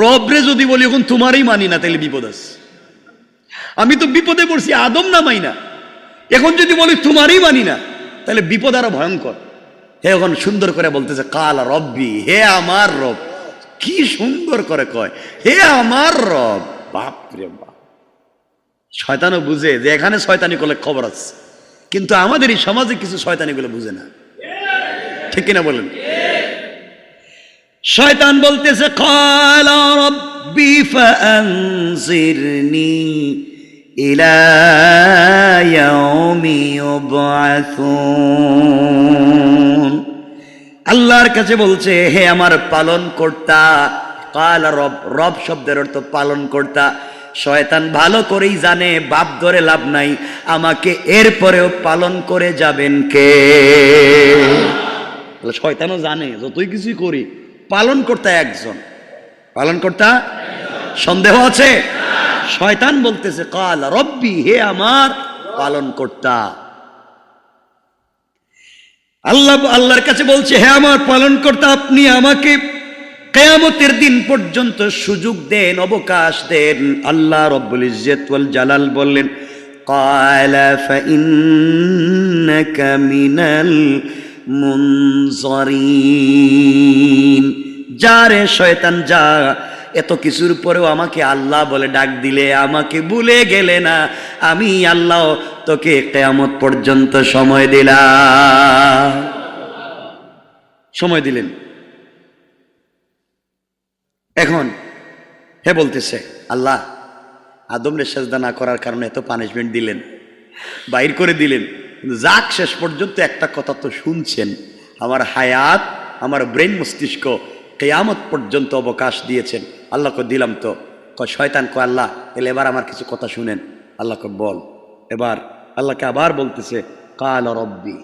রবরে যদি বলি এখন তোমারই মানি না, তাহলে বিপদ আছে। আমি তো বিপদে পড়ছি, আদম না মাই না, এখন যদি বলি তোমারই মানি না, তাহলে বিপদ আরো ভয়ঙ্কর। হে এখন সুন্দর করে বলতেছে কালা রব্বি, হে আমার রব। কি সুন্দর করে কয়, হে আমার রব। বাপ রে বাপ, শয়তানও বুঝে যে এখানে শয়তানি করলে খবর আছে, কিন্তু আমাদের এই সমাজে কিছু শয়তানি গুলো বুঝে না, ঠিক কিনা বলেন? শয়তান বলতেছে ক্বালা রাব্বি ফাআনজিরনি ইলা ইয়াউমি ইউবআসুন। আল্লাহর কাছে বলছে, হে আমার পালন কর্তা। ক্বালা রব, রব শব্দের অর্থ পালন কর্তা। শয়তান ভালো করেই জানে বাপ ধরে লাভ নাই, আমাকে এরপরেও পালন করে যাবেন কে? শয়তানও জানে যতই কিছুই করি পালন কর্তা একজন, পালন কর্তা সন্দেহ আছে? শয়তান বলতেছে ক্বালা রব্বি, হে আমার পালন কর্তা। আল্লাহর কাছে বলছে, হে আমার পালন কর্তা, আপনি আমাকে কিয়ামতের দিন পর্যন্ত সুযোগ দেন, অবকাশ দেন। আল্লাহ রব্বুল ইজ্জত ওয়াল জালাল বললেন ক্বালা ফাইন্নাকা মিনাল মুনজারিন। যা রে শয়তান যা, এত কিছুর পরেও আমাকে আল্লাহ বলে ডাক দিলে, আমাকে ভুলে গেলে না। আমি আল্লাহ তোকে কিয়ামত পর্যন্ত সময় দিলাম। সময় দিলেন। এখন হে বলতেছে, আল্লাহ আদমরে সেজদা না করার কারণে এত পানিশমেন্ট দিলেন, বাইর করে দিলেন, কিন্তু যাক শেষ পর্যন্ত একটা কথা তো শুনছেন, আমার হায়াত, আমার ব্রেন মস্তিষ্ক কিয়ামত পর্যন্ত অবকাশ দিয়েছেন। আল্লাহকে দিলাম তো। শয়তান কয়, আল্লাহ তাহলে এবার আমার কিছু কথা শুনেন। আল্লাহকে বল। এবার আল্লাহকে আবার বলতেছে ক্বালা রব্বি,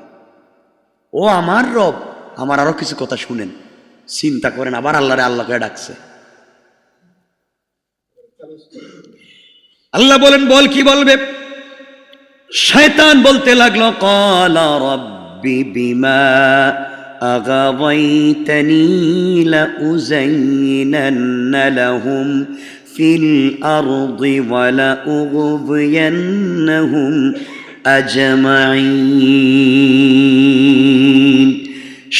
ও আমার রব, আমার আরো কিছু কথা শুনেন। চিন্তা করেন, আবার আল্লাহকে ডাকছে। আল্লাহ বলেন, বল, কি বলবে? শয়তান বলতে লাগলো ক্বালা রব্বি বিমা আগাওয়াইতানি লাউযায়িনান্না লাহুম ফিল আরদি ওয়া লাউগবিয়ান্নাহুম আজমাইন।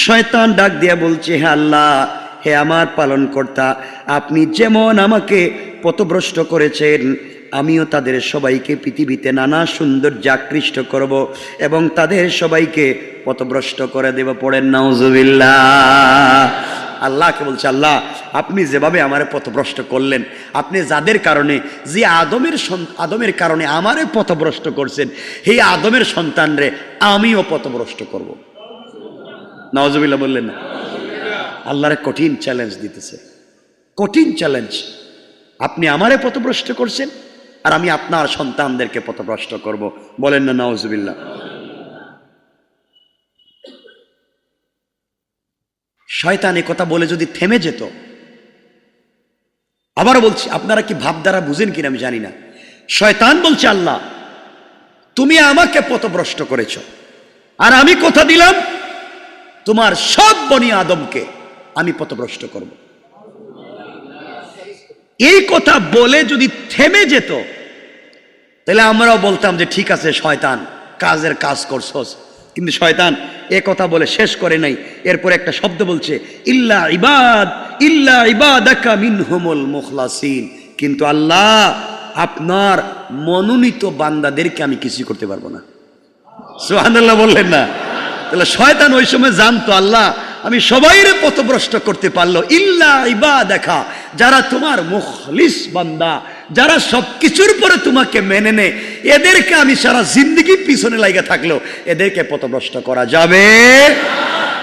শয়তান ডাক দিয়া বলছে, হে আল্লাহ, হে আমার পালন কর্তা, আপনি যেমন আমাকে পথভ্রষ্ট করেছেন, আমিও তাদের সবাইকে পৃথিবীতে নানা সৌন্দর্যে আকৃষ্ট করব এবং তাদের সবাইকে পথভ্রষ্ট করে দেব। পড়েন নাউজুবিল্লাহ। আল্লাহকে বলছে, আল্লাহ আপনি যেভাবে আমারে পথভ্রষ্ট করলেন, আপনি যাদের কারণে, যে আদমের কারণে আমারে পথভ্রষ্ট করছেন, এই আদমের সন্তানরে আমিও পথভ্রষ্ট করব। নাউজুবিল্লাহ বললেন না? আল্লাহরে কঠিন চ্যালেঞ্জ দিতেছে, কঠিন চ্যালেঞ্জ। আপনি আমারে পথভ্রষ্ট করছেন আর আমি আপনার সন্তানদেরকে পথভ্রষ্ট করব। বলেন না নাউজুবিল্লাহ? শয়তান এ কথা বলে যদি থেমে যেত, আবারও বলছি, আপনারা কি ভাব দ্বারা বুঝেন কিনা আমি জানি না। শয়তান বলছে, আল্লাহ তুমি আমাকে পথভ্রষ্ট করেছ, আর আমি কথা দিলাম তোমার সব বনি আদমকে আমি পথভ্রষ্ট করব। এই কথা বলে যদি থেমে যেত, তাহলে আমরাও বলতাম যে ঠিক আছে শয়তান, কাজের কাজ করছস। কিন্তু শয়তান এ কথা বলে শেষ করে নাই, এরপর একটা শব্দ বলছে, ইল্লা ইবাদাকা মিনহুমুল মুখলাসিন। কিন্তু আল্লাহ আপনার মনোনীত বান্দাদেরকে আমি কিছু করতে পারবো না। সুবহানাল্লাহ বললেন না? তাহলে শয়তান ওই সময় জানতো, আল্লাহ আমি সবাইরে পথভ্রষ্ট করতে পারলো, ইল্লা ইবাদাকা, যারা তোমার মুখলিস বান্দা, যারা সবকিছুর পরে তোমাকে মেনে নেয়, এদেরকে আমি সারা জিন্দগি পিছনে লাগা থাকলো এদেরকে পথভ্রষ্ট করা যাবে।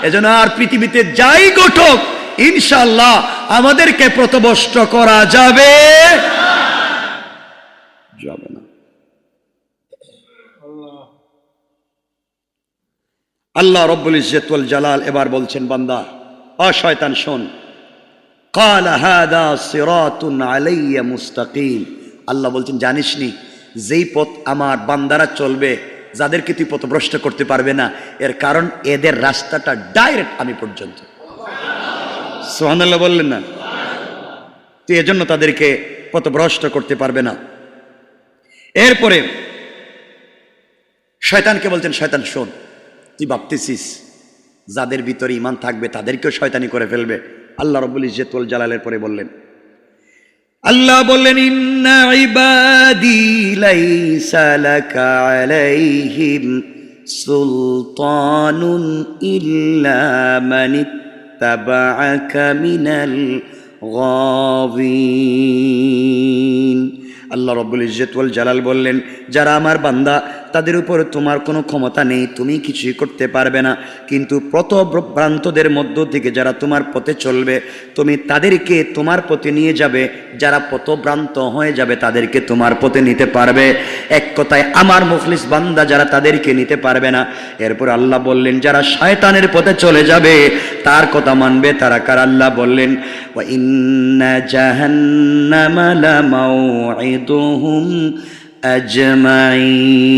এজন্য আর পৃথিবীতে যাই ঘটুক, ইনশাআল্লাহ আমাদেরকে পথভ্রষ্ট করা যাবে যাবে না। আল্লাহ রব্বুল ইজ্জত ওয়াল জালাল এবার বলছেন, বান্দা ও শয়তান শোন। ক্বালা হাযা সিরাতুন আলাইয়া মুস্তাকিম। আল্লাহ বলছেন, জানিসনি যেই পথ আমার বান্দারা চলবে, যাদেরকে তুই পথভ্রষ্ট করতে পারবে না, এর কারণ এদের রাস্তাটা ডাইরেক্ট আমি পর্যন্ত। সুবহানাল্লাহ বললেন না? তুই এজন্য তাদেরকে পথভ্রষ্ট করতে পারবে না। এরপরে শয়তানকে বলছেন, শয়তান শোন, তুই ভাবতেছিস যাদের ভিতরে ঈমান থাকবে তাদেরকেও শয়তানি করে ফেলবে, আল্লাহ রাব্বুল ইজ্জত ওয়াল জালালের পরে বললেন, আল্লাহ বললেন, ইন্না ইবাদি লাইসা লাকা আলাইহিম সুলতানুন ইল্লা মান ইত্তাবাআকা মিনাল গাওয়িন। আল্লাহ রাব্বুল ইজ্জত ওয়াল জালাল বললেন, যারা আমার বান্দা তাদের উপর তোমার কোনো ক্ষমতা নেই, তুমি কিছুই করতে পারবে না, কিন্তু পথভ্রান্তদের মধ্য থেকে যারা তোমার পথে চলবে তুমি তাদেরকে তোমার পথে নিয়ে যাবে, যারা পথভ্রান্ত হয়ে যাবে তাদেরকে তোমার পথে নিতে পারবে। এক কথায় আমার মুখলিস বান্দা যারা তাদেরকে নিতে পারবে না। এরপর আল্লাহ বললেন, যারা শয়তানের পথে চলে যাবে তার কথা মানবে তারা কার? আল্লাহ বললেন, ওয়া ইন্না জাহান্নামা লামাউইদুহুম আজমাইন।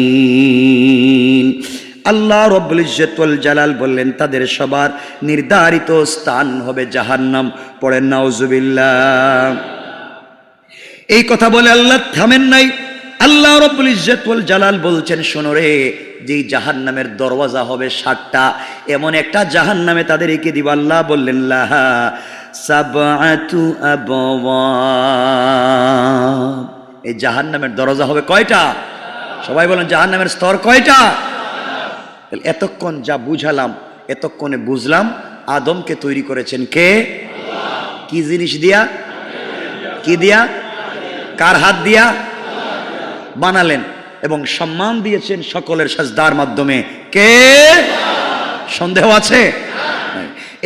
আল্লাহ রাব্বুল ইজ্জত ওয়াল জালাল বললেন, তাদের সবার নির্ধারিত স্থান হবে জাহান্নাম। পড়েন নাউজুবিল্লাহ। এই কথা বলে আল্লাহ থামেন নাই। আল্লাহ রাব্বুল ইজ্জত ওয়াল জালাল বলছেন, শোনো রে, যেই জাহান্নামের দরওয়াজা হবে ৭টা, এমন একটা জাহান্নামে তাদেরকে দিব। আল্লাহ বললেন, লাহা সাবআতু আবওয়াব। এই জাহান্নামের দরজা হবে কয়টা? সবাই বলেন, জাহান্নামের স্তর কয়টা? এতক্ষণ যা বুঝালাম, এতক্ষণে বুঝলাম আদমকে তৈরি করেছেন কে? কি জিনিস দিয়া? কি দিয়া? কার হাত দিয়া বানালেন? এবং সম্মান দিয়েছেন সকলের সাজদার মাধ্যমে কে? সন্দেহ আছে?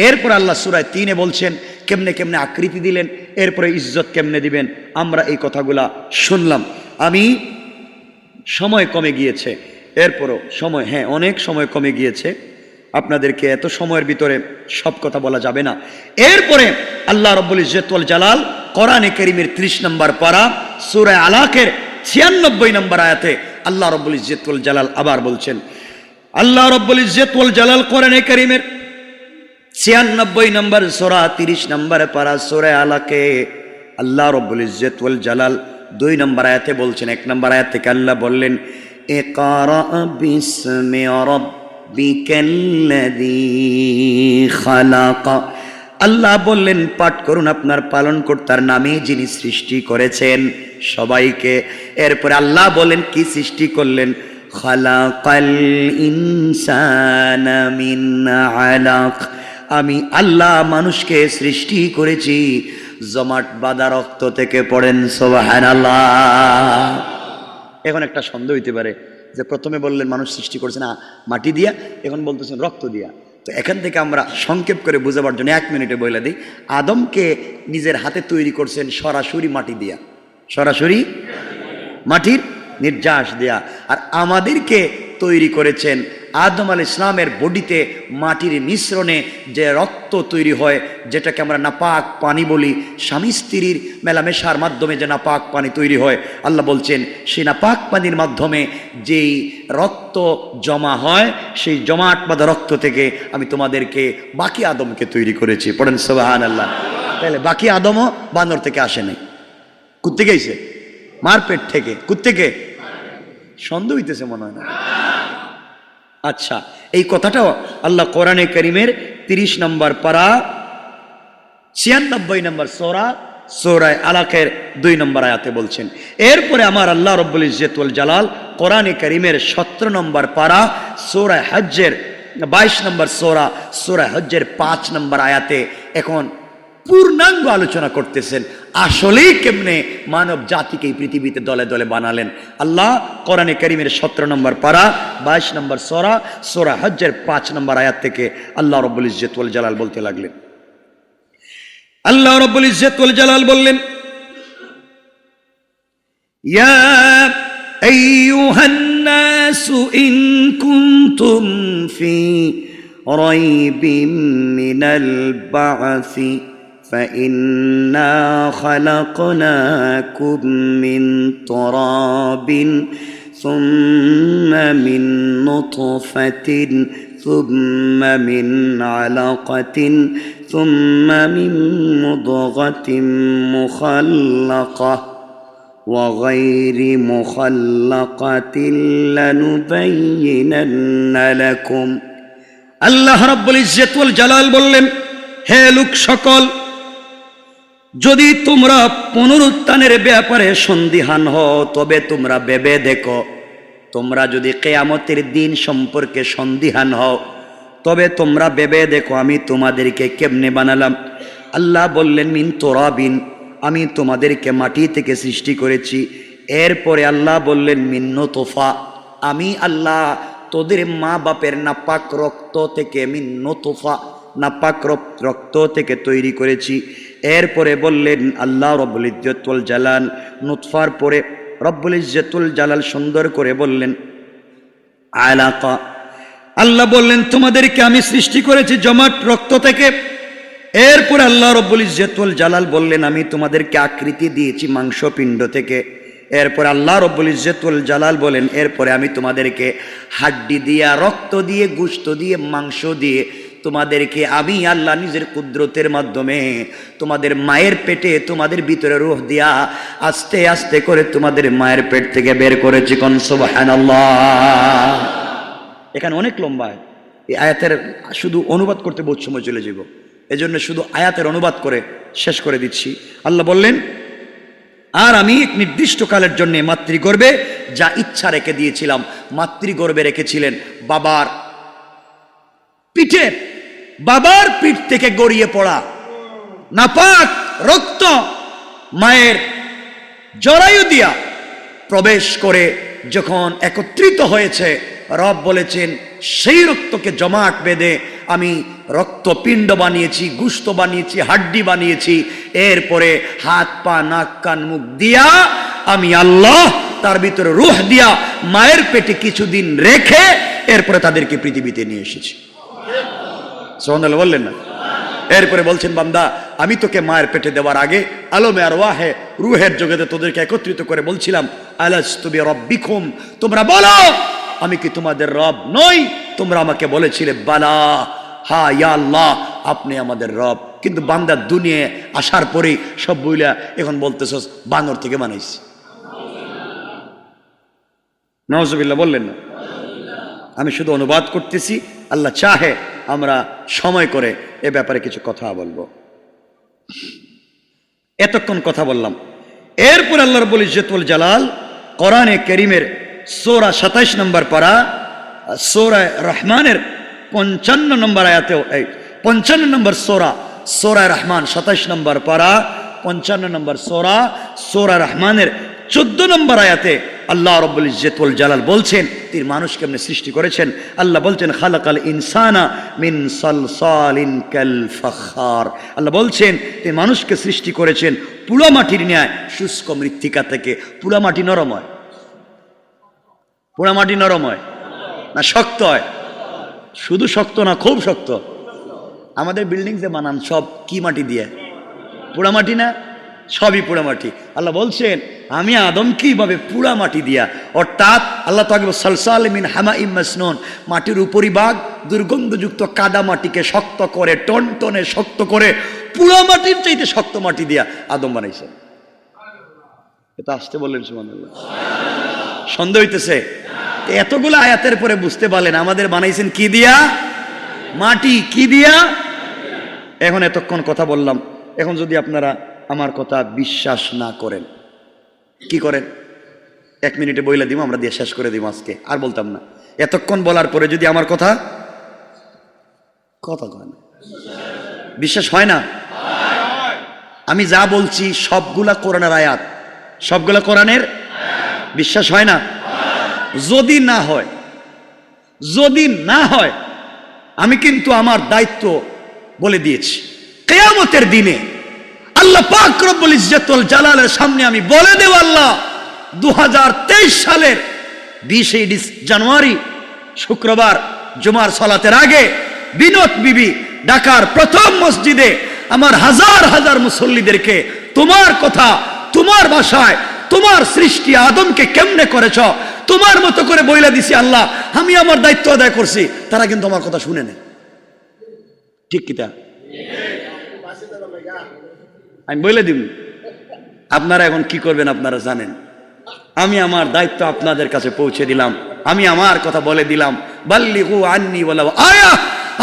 এরপর আল্লাহ সূরা ৩-এ বলছেন কেমনে কেমনে আকৃতি দিলেন, এরপরে ইজ্জত কেমনে দিবেন। আমরা এই কথাগুলা শুনলাম। আমি সময় কমে গিয়েছে, এরপরও সময়, অনেক সময় কমে গিয়েছে, আপনাদেরকে এত সময়ের ভিতরে সব কথা বলা যাবে না। এরপরে আল্লাহ রাব্বুল ইজ্জত ওয়াল জালাল কোরআনে কারীমের ৩০ নম্বর পারা সূরা আলাকের ৯৬ নম্বর আয়াতে আল্লাহ রাব্বুল ইজ্জত ওয়াল জালাল আবার বলছেন, আল্লাহ রাব্বুল ইজ্জত ওয়াল জালাল কোরআনে কারীমের ৯৬ নম্বর সূরা ৩০ নম্বর পারা সূরা আলাকে আল্লাহ রাব্বুল ইজ্জত ওয়াল জালাল ২ নম্বর আয়াতে বলছেন। ১ নম্বর আয়াত থেকে আল্লাহ বললেন, ইকরা বিসমি রাব্বিকাল্লাযী খালাক। আল্লাহ বললেন, পাঠ করুন আপনার পালনকর্তার নামে যিনি সৃষ্টি করেছেন সবাইকে। এরপরে আল্লাহ বলেন, কি সৃষ্টি করলেন? খালাকাল ইনসানা মিন আলাক। আমি আল্লাহ মানুষকে সৃষ্টি করেছি জমাট বাঁধা রক্ত থেকে। পড়েন সুবহানাল্লাহ। এখন একটা সন্দেহ হইতে পারে যে প্রথমে বললেন মানুষ সৃষ্টি করেছে না মাটি দিয়া, এখন বলতেছেন রক্ত দিয়া। তো এখান থেকে আমরা সংক্ষেপ করে বুঝাবার জন্য 1 মিনিটে বলে দিই, আদমকে নিজের হাতে তৈরি করছেন সরাসরি মাটি দিয়া, সরাসরি মাটির নির্যাস দেয়া। আর আমাদেরকে তৈরি করেছেন আদম আলাইহিস সালামের বডিতে মাটির মিশ্রণে যে রক্ত তৈরি হয়, যেটাকে আমরা নাপাক পানি বলি। স্বামী স্ত্রীর মেলামেশার মাধ্যমে যে নাপাক পানি তৈরি হয়, আল্লাহ বলছেন সেই নাপাক পানির মাধ্যমে যেই রক্ত জমা হয়, সেই জমাট বাঁধা রক্ত থেকে আমি তোমাদেরকে বাকি আদমকে তৈরি করেছি। পড়েন সুবহানাল্লাহ। তাহলে বাকি আদমও বানর থেকে আসে নাই, কোত্থেকে আইছে? মার পেট থেকে। কোত্থেকে? সন্দেহ হইতেছে মনে হয় না। আচ্ছা, এই কথাটাও আল্লাহ কোরআনে কারীমের ৩০ নম্বর পারা ৯৬ নম্বর সূরা আলাকের ২ নম্বর আয়াতে বলছেন। এরপরে আমার আল্লাহ রাব্বুল ইজ্জত ওয়াল জালাল কোরআনে কারীমের ১৭ নম্বর পারা সূরা হজ্জের ২২ নম্বর সূরা হজ্জের ৫ নম্বর আয়াতে এখন পূর্ণাঙ্গ আলোচনা করতেছেন আসলেই কেমনে মানব জাতিকে এই পৃথিবীতে দলে দলে বানালেন। আল্লাহ কোরআনে কারীমের ১৭ নম্বর পারা ২২ নম্বর সূরা হজ্জের ৫ নম্বর আয়াত থেকে আল্লাহ রাব্বুল ইজ্জত ওয়াল জালাল বলতে লাগলেন। আল্লাহ রাব্বুল ইজ্জত ওয়াল জালাল বললেন, ইয়া আইয়ুহান নাসু ইন কুনতুম ফি রাইবিম মিনাল বা'সি فإنا خلقناكم من تراب ثم من نطفة ثم من علقة ثم من مضغة مخلقة وغير مخلقة لنبينن لكم। আল্লাহ রাব্বুল ইজ্জত ওয়াল জালাল বললেন, হে লোক সকল, যদি তোমরা পুনরুত্থানের ব্যাপারে সন্দিহান হও তবে তোমরা ভেবে দেখো। তোমরা যদি কিয়ামতের দিন সম্পর্কে সন্দিহান হও তবে তোমরা ভেবে দেখো আমি তোমাদেরকে কেমনে বানালাম। আল্লাহ বললেন মিন তুরাবিন, আমি তোমাদেরকে মাটি থেকে সৃষ্টি করেছি। এরপরে আল্লাহ বললেন মিন নুতফা, আমি আল্লাহ তোদের মা বাপের নাপাক রক্ত থেকে, মিন নুতফা নাপাক রক্ত থেকে তৈরি করেছি। এরপরে বললেন আল্লাহ রব্বুল ইজ্জতুল জালাল, নুতফার পরে রব্বুল ইজ্জতুল জালাল সুন্দর করে বললেন আলাকা, আল্লাহ বললেন তোমাদেরকে আমি সৃষ্টি করেছি জমাট রক্ত থেকে। এরপরে আল্লাহ রব্বুল ইজ্জতুল জালাল বললেন আমি তোমাদেরকে আকৃতি দিয়েছি মাংসপিণ্ড থেকে। এরপর আল্লাহ রব্বুল ইজ্জতুল জালাল বলেন এরপরে আমি তোমাদেরকে হাড্ডি দিয়া, রক্ত দিয়ে, গোশত দিয়ে, মাংস দিয়ে তোমাদেরকে আমি আল্লাহ নিজের কুদরতের মাধ্যমে তোমাদের মায়ের পেটে, তোমাদের ভিতরে রূহ দিয়া আস্তে আস্তে করে তোমাদের মায়ের পেট থেকে বের করেছি। কোন সুবহানাল্লাহ। এখানে অনেক লম্বা, এই আয়াতের শুধু অনুবাদ করতে বহুত সময় চলে যাব, এজন্য শুধু আয়াতের অনুবাদ করে শেষ করে দিচ্ছি। আল্লাহ বললেন আর আমি এক নির্দিষ্ট কালের জন্য মাতৃগর্ভে যা ইচ্ছা রেখে দিয়েছিলাম, মাতৃগর্ভে রেখেছিলেন বাবার পিঠে, বাবার পিঠ থেকে গড়িয়ে পড়া নাপাক রক্ত মায়ের জরায়ু দিয়া প্রবেশ করে যখন একত্রিত হয়েছে, রব বলেছেন সেই রক্তকে জমাট বেঁধে আমি রক্তপিণ্ড বানিয়েছি, গোশত বানিয়েছি, হাড্ডি বানিয়েছি। এরপরে হাত পা নাক কান মুখ দিয়া আমি আল্লাহ তার ভিতরে রূহ দিয়া মায়ের পেটে কিছুদিন রেখে এরপরে তাদেরকে পৃথিবীতে নিয়ে এসেছি। সুবহানাল্লাহ বললেন না? এরপরে বলছেন বান্দা আমি তোকে মায়ের পেটে দেওয়ার আগে আলমে আরওয়াহে রূহের জগতে তোদেরকে একত্রিত করে বলছিলাম আলাস্তু বিরাব্বিকুম, তোমরা বলো আমি কি তোমাদের রব নই? তোমরা আমাকে বলেছিলে বালা, হ্যাঁ ইয়া আল্লাহ আপনি আমাদের রব। কিন্তু বান্দা দুনিয়া আসার পরেই সব বইলা এখন বলতেছস বানর থেকে বানাইছি। নাউজুবিল্লাহ বললেন না? আমি শুধু অনুবাদ করতেছি, আল্লাহ চাহে আমরা সময় করে এ ব্যাপারে কিছু কথা বলবো। এতক্ষণ কথা বললাম। এরপর আল্লাহ রাব্বুল ইজ্জতুল জালাল কোরআনে কারীমের সূরা 27 নম্বর পারা, সূরা রহমানের 55 নম্বর আয়াতেও, 55 নম্বর সূরা রহমান 27 নম্বর পারা, 55 নম্বর সূরা রহমানের 14 নম্বর আয়াতে আল্লাহ রাব্বুল ইজ্জতুল জালাল বলছেন তিনি মানুষ কেমনে সৃষ্টি করেছেন। আল্লাহ বলছেন খালাকাল ইনসানা মিন সালসালিন কাল ফাখার। আল্লাহ বলছেন তিনি মানুষকে সৃষ্টি করেছেন পুরা মাটির ন্যায় শুষ্ক মৃত্তিকা থেকে। পুরা মাটি নরম হয়? পুরা মাটি নরম হয় না শক্ত হয়? শুধু শক্ত না, খুব শক্ত। আমাদের বিল্ডিং যে বানান সব কি মাটি দিয়ে? পুরা মাটি না? সবই পুরা মাটি। আল্লাহ বলছেন আমি আদম কিভাবে পুরা মাটি দিয়া, অর্থাৎ আল্লাহ তাআলা সালসাল মিন হামাইম মাসনুন, মাটির উপরিভাগ দুর্গন্ধযুক্ত কাদা মাটিকে শক্ত করে, টনটনে শক্ত করে পুরা মাটির চাইতে শক্ত মাটি দিয়া আদম বানাইছেন। এটা আসতে বললেন সুবহানাল্লাহ। সন্দেহ হইতেছে? এতগুলো আয়াতের পরে বুঝতে পারলেন আমাদের বানাইছেন কি দিয়া? মাটি। কি দিয়া? এখন এতক্ষণ কথা বললাম, এখন যদি আপনারা আমার কথা বিশ্বাস না করেন কি করেন? 1 মিনিটে বইলা দিব, আমরা দিয়ে শেষ করে দিব আজকে, আর বলতাম না। এতক্ষণ বলার পরে যদি আমার কথা কয় না, বিশ্বাস হয় না? আমি যা বলছি সবগুলা কোরআনের আয়াত, সবগুলা কোরআনের, বিশ্বাস হয় না? যদি না হয় আমি কিন্তু আমার দায়িত্ব বলে দিয়েছি, কিয়ামতের দিনে আল্লাহ পাক রব্বুল ইজ্জতুল জালালের সামনে আমি বলে দেব আল্লাহ 2023 সালের 20 জানুয়ারি শুক্রবার জুমার সালাতের আগে বিনোদ বিবি ঢাকার প্রথম মসজিদে আমার হাজার হাজার মুসল্লিদেরকে তোমার কথা, তোমার ভাষায়, তোমার সৃষ্টি আদমকে কেমনে করেছ তোমার মতো করে বইলা দিছি আল্লাহ, আমি আমার দায়িত্ব আদায় করছি। তারা কিন্তু আমার কথা শুনে নেয়। ঠিক কিতা? আমি বলে দিব। আপনারা এখন কি করবেন আপনারা জানেন। আমি আমার দায়িত্ব আপনাদের কাছে পৌঁছে দিলাম, আমি আমার কথা বলে দিলাম। বাল্লিগু আন্নি ওয়ালাউ আয়া,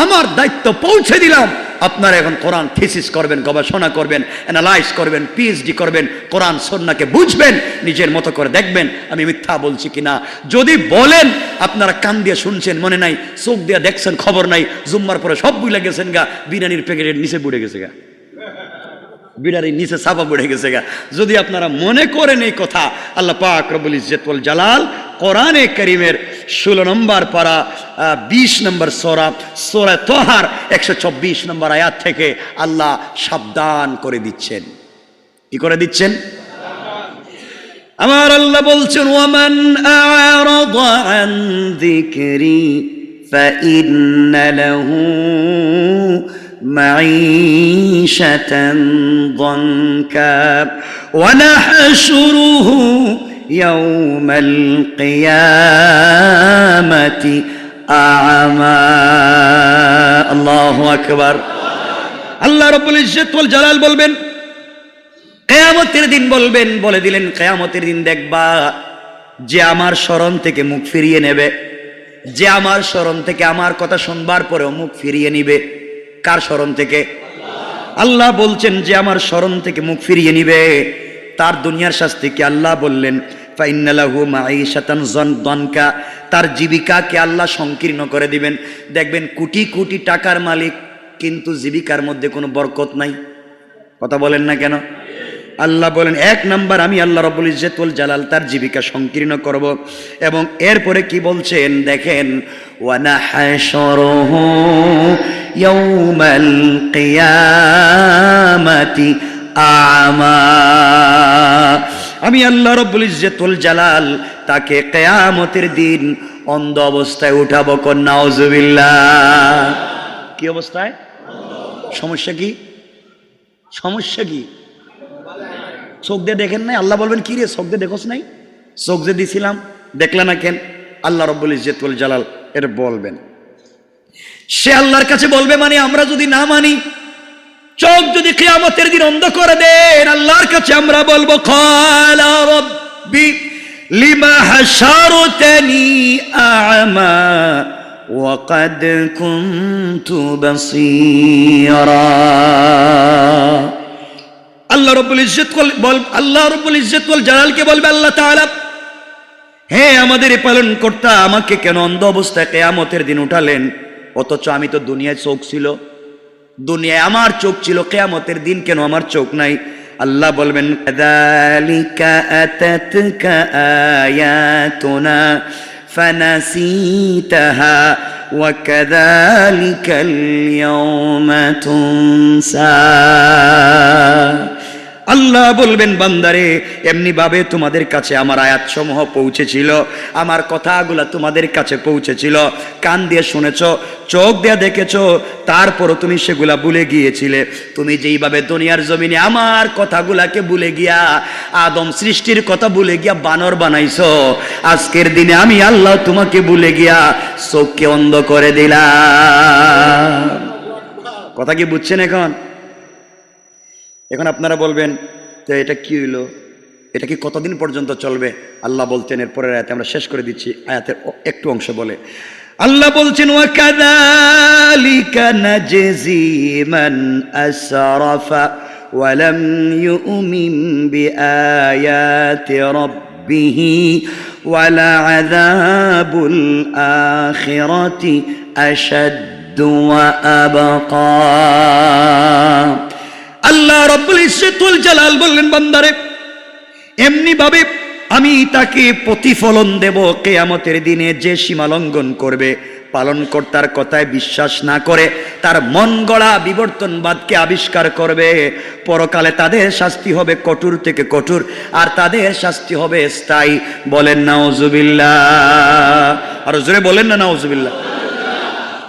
আমার দায়িত্ব পৌঁছে দিলাম। আপনারা এখন কোরআন থিসিস করবেন, গবেষণা করবেন, অ্যানালাইজ করবেন, পিএইচডি করবেন, কোরআন সুন্নাহকে বুঝবেন, নিজের মতো করে দেখবেন আমি মিথ্যা বলছি কিনা। যদি বলেন আপনারা কান দিয়ে শুনছেন, মনে নাই, চোখ দিয়ে দেখছেন, খবর নাই, জুম্মার পরে সব বুঝলে গেছেন গা, বিরিয়ানির প্যাকেটের নিচে বুড়ে গেছে গা, বিড়ারির নিচে ছাপা পড়ে গেছে গা। যদি আপনারা মনে করেন এই কথা, আল্লাহ পাক রব্বুল ইজ্জত ওয়াল জালাল কোরআনে কারীমের 16 নম্বর পারা 20 নম্বর সূরা তাহার 124 নম্বর আয়াত থেকে আল্লাহ সাবধান করে দিচ্ছেন। কি করে দিচ্ছেন? আমার আল্লাহ বলছেন, ওয়ামান আ'রাদা আন যিকরি ফাইন্না লাহু মাঈশাতান দানকা ওয়া নাহশুরুহু ইয়াওমাল কিয়ামাতি আ'মা। আল্লাহু আকবার। আল্লাহ রাব্বুল ইজ্জত ওয়াল জালাল বলবেন, কিয়ামতের দিন বলবেন, বলে দিলেন কিয়ামতের দিন দেখবা যে আমার স্মরণ থেকে মুখ ফিরিয়ে নেবে, যে আমার স্মরণ থেকে আমার কথা শুনবার পরেও মুখ ফিরিয়ে নিবে। কার স্মরণ থেকে? আল্লাহ বলছেন যে আমার স্মরণ থেকে মুখ ফিরিয়ে নিবে, তার দুনিয়ার শাস্তি কি? আল্লাহ বললেন ফাইন্না লাহু মাঈশাতান যানকা, তার জীবিকাকে আল্লাহ সংকীর্ণ করে দিবেন। দেখবেন কোটি কোটি টাকার মালিক, কিন্তু জীবিকার মধ্যে কোনো বরকত নাই। কথা বলেন না কেন? আল্লাহ বলেন, এক নাম্বার আমি আল্লাহ রাব্বুল ইজ্জত ওয়াল জালাল তার জীবিকা সংকীর্ণ করব। এবং এরপরে কি বলছেন দেখেন, ওয়া নাহশুরুহু ইয়াওমাল কিয়ামাতি আ'মা, আমি আল্লাহ রাব্বুল ইজ্জত ওয়াল জালাল তাকে কিয়ামতের দিন অন্ধ অবস্থায় উঠাবো। কোন নাউজুবিল্লাহ। কি অবস্থায়? সমস্যা কি? সমস্যা কি? চোখ দিয়ে দেখেন নাই? আল্লাহ বলবেন, কি রে চোখ দিয়ে দেখোস নাই? চোখ দিয়ে দিছিলাম, দেখলে না কেন? আল্লাহ রাব্বুল ইজ্জত ওয়াল জালাল এর বলবেন। সে আল্লাহর কাছে বলবে, মানে আমরা যদি না মানি, চোখ যদি কিয়ামতের দিন অন্ধ করে দেন, আল্লাহর কাছে আমরা বলবো, ক্বালা রাব্বি লিমা হাশারতানি আ'মা ওয়া ক্বাদ কুনতু বাসীরা। আল্লাহ রাব্বুল ইজ্জত ওয়াল জালালকে বলবে আল্লাহ তাআলা, হে আমাদের পালন কর্তা, আমাকে কেন অন্ধ অবস্থায় কিয়ামতের দিন উঠালেন? অথচ আমি তো দুনিয়ায় চোখ ছিল, দুনিয়ায় আমার চোখ ছিল, কিয়ামতের দিন কেন আমার চোখ নাই? আল্লাহ বলবেন, কাযালিকা আতাতকা আয়াতুনা ফানাসিতাহা ওয়া কাযালিকাল ইয়াওমা তুনসা। আল্লাহ বলবেন, বান্দারে এমনি ভাবে তোমাদের কাছে আমার আয়াতসমূহ পৌঁছেছিল, আমার কথাগুলা তোমাদের কাছে পৌঁছেছিল, কান দিয়ে শুনেছো, চোখ দিয়ে দেখেছো, তারপরও তুমি সেগুলা ভুলে গিয়েছিলে। তুমি যেইভাবে দুনিয়ার জমিনে আমার কথাগুলাকে ভুলে গিয়া আদম সৃষ্টির কথা ভুলে গিয়া বানর বানাইছো, আজকের দিনে আমি আল্লাহ তোমাকে ভুলে গিয়া চোখকে অন্ধ করে দিলাম। কথা কি বুঝছেন? এখন আপনারা বলবেন, তো এটা কি হইলো? এটা কি কতদিন পর্যন্ত চলবে? আল্লাহ বলছেন এরপরের আয়াতে, আমরা শেষ করে দিচ্ছি আয়াতের একটু অংশ বলে। আল্লাহ বলছেন, ওয়া কাযালিকা নাজজি মান আসরাফা ওয়া লাম ইউমিন বিআয়াতি রাব্বিহি ওয়া লা'যাবুল আখিরাতি আশাদ্দু ওয়া আবকা। আল্লাহ রাব্বুল ইজ্জত ওয়াল জালাল বললেন, বান্দারে এমনি ভাবে আমি তাকে প্রতিফলন দেব কিয়ামতের দিনে। যে সীমা লঙ্ঘন করবে, পালনকর্তার কথায় বিশ্বাস না করে, তার মন গড়া বিবর্তনবাদকে আবিষ্কার করবে, পরকালে তাদের শাস্তি হবে কঠোর থেকে কঠোর, আর তাদের শাস্তি হবে স্থায়ী। বলেন নাউজুবিল্লাহ। আর জোরে বলেন না নাউজুবিল্লাহ।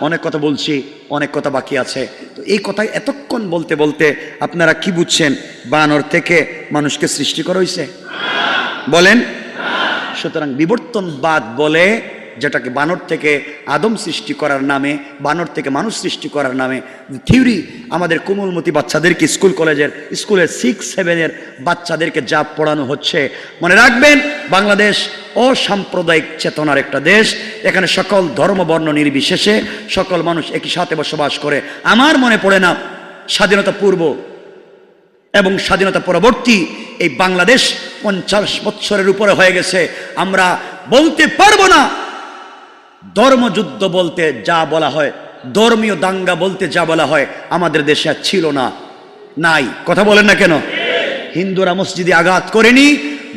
অনেক কথা বলছি, অনেক কথা বাকি আছে। তো এই কথা এতক্ষণ বলতে বলতে আপনারা কি বুঝছেন? বানর থেকে মানুষকে সৃষ্টি করা হয়েছে? বলেন। সুতরাং বিবর্তনবাদ বলে যেটাকে বানর থেকে আদম সৃষ্টি করার নামে, বানর থেকে মানুষ সৃষ্টি করার নামে থিওরি আমাদের কোমলমতি বাচ্চাদেরকে স্কুল কলেজের স্কুলের 6-7 বাচ্চাদেরকে যা পড়ানো হচ্ছে, মনে রাখবেন বাংলাদেশ অসাম্প্রদায়িক চেতনার একটা দেশ। এখানে সকল ধর্ম বর্ণ নির্বিশেষে সকল মানুষ একই সাথে বসবাস করে। আমার মনে পড়ে না স্বাধীনতা পূর্ব এবং স্বাধীনতা পরবর্তী এই বাংলাদেশ 50 বছরের উপরে হয়ে গেছে, আমরা বলতে পারবো না ধর্মযুদ্ধ বলতে যা বলা হয়, ধর্মীয় দাঙ্গা বলতে যা বলা হয় আমাদের দেশে আর ছিল না, নাই। কথা বলেন না কেন? হিন্দুরা মসজিদে আঘাত করেনি,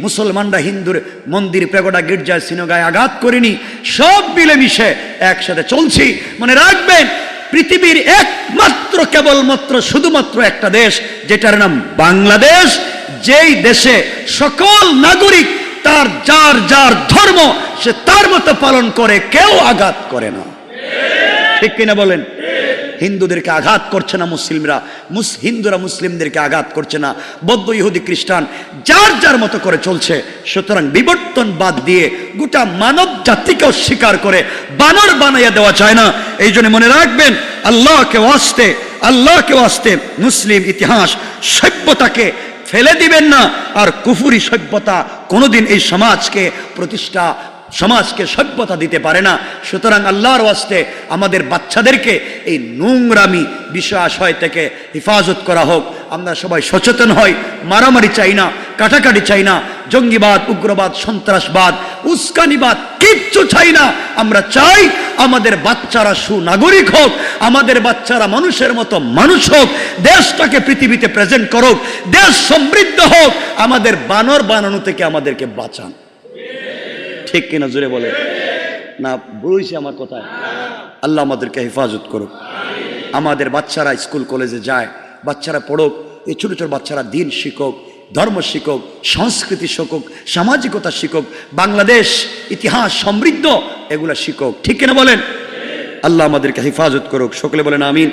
মুসলমানরা হিন্দুর মন্দির, পেগোডা, গির্জায়, সিনেগায় আঘাত করেনি, সব মিলেমিশে একসাথে চলছি। মনে রাখবেন পৃথিবীর একমাত্র কেবলমাত্র শুধুমাত্র একটা দেশ যেটার নাম বাংলাদেশ, যেই দেশে সকল নাগরিক তার যার যার ধর্ম সে তার মতো পালন করে, কেউ আঘাত করে না। ঠিক কিনা বলেন? হিন্দুদেরকে আঘাত করছে না মুসলিমরা, হিন্দুরা মুসলিমদেরকে আঘাত করছে না, বৌদ্ধ, ইহুদি, খ্রিস্টান যার যার মতো করে চলছে। সুতরাং বিবর্তন বাদ দিয়ে গোটা মানব জাতিকে অস্বীকার করে বানর বানাইয়া দেওয়া যায় না। এই জন্য মনে রাখবেন আল্লাহকে ওয়াস্তে মুসলিম ইতিহাস সভ্যতাকে ফেলে দিবেন না। আর কুফুরি সভ্যতা কোনোদিন এই সমাজকে সভ্যতা দিতে পারে না। সুতরাং আল্লাহর ওয়াস্তে আমাদের বাচ্চাদেরকে এই নোংরামি বিষয়াশয় থেকে হেফাজত করা হোক। আমরা সবাই সচেতন হই, মারামারি চাই না, কাটাকাটি চাই না, জঙ্গিবাদ, উগ্রবাদ, সন্ত্রাসবাদ, উস্কানিবাদ কিচ্ছু চাই না। আমরা চাই আমাদের বাচ্চারা সুনাগরিক হোক, আমাদের বাচ্চারা মানুষের মতো মানুষ হোক, দেশটাকে পৃথিবীতে প্রেজেন্ট করুক, দেশ সমৃদ্ধ হোক। আমাদের বানর বানানো থেকে আমাদেরকে বাঁচান। ঠিক কিনা জোরে বলে না? বলছি আমার কথায়? আল্লাহ আমাদেরকে হেফাজত করুক। আমাদের বাচ্চারা স্কুল কলেজে যায়, বাচ্চারা পড়ুক, এই ছোট ছোট বাচ্চারা দিন শিখুক, ধর্ম শিখুক, সংস্কৃতি শিখুক, সামাজিকতা শিখুক, বাংলাদেশ ইতিহাস সমৃদ্ধ এগুলা শিখুক। ঠিক কিনা বলেন? আল্লাহ আমাদেরকে হেফাজত করুক। সকলে বলেন আমিন।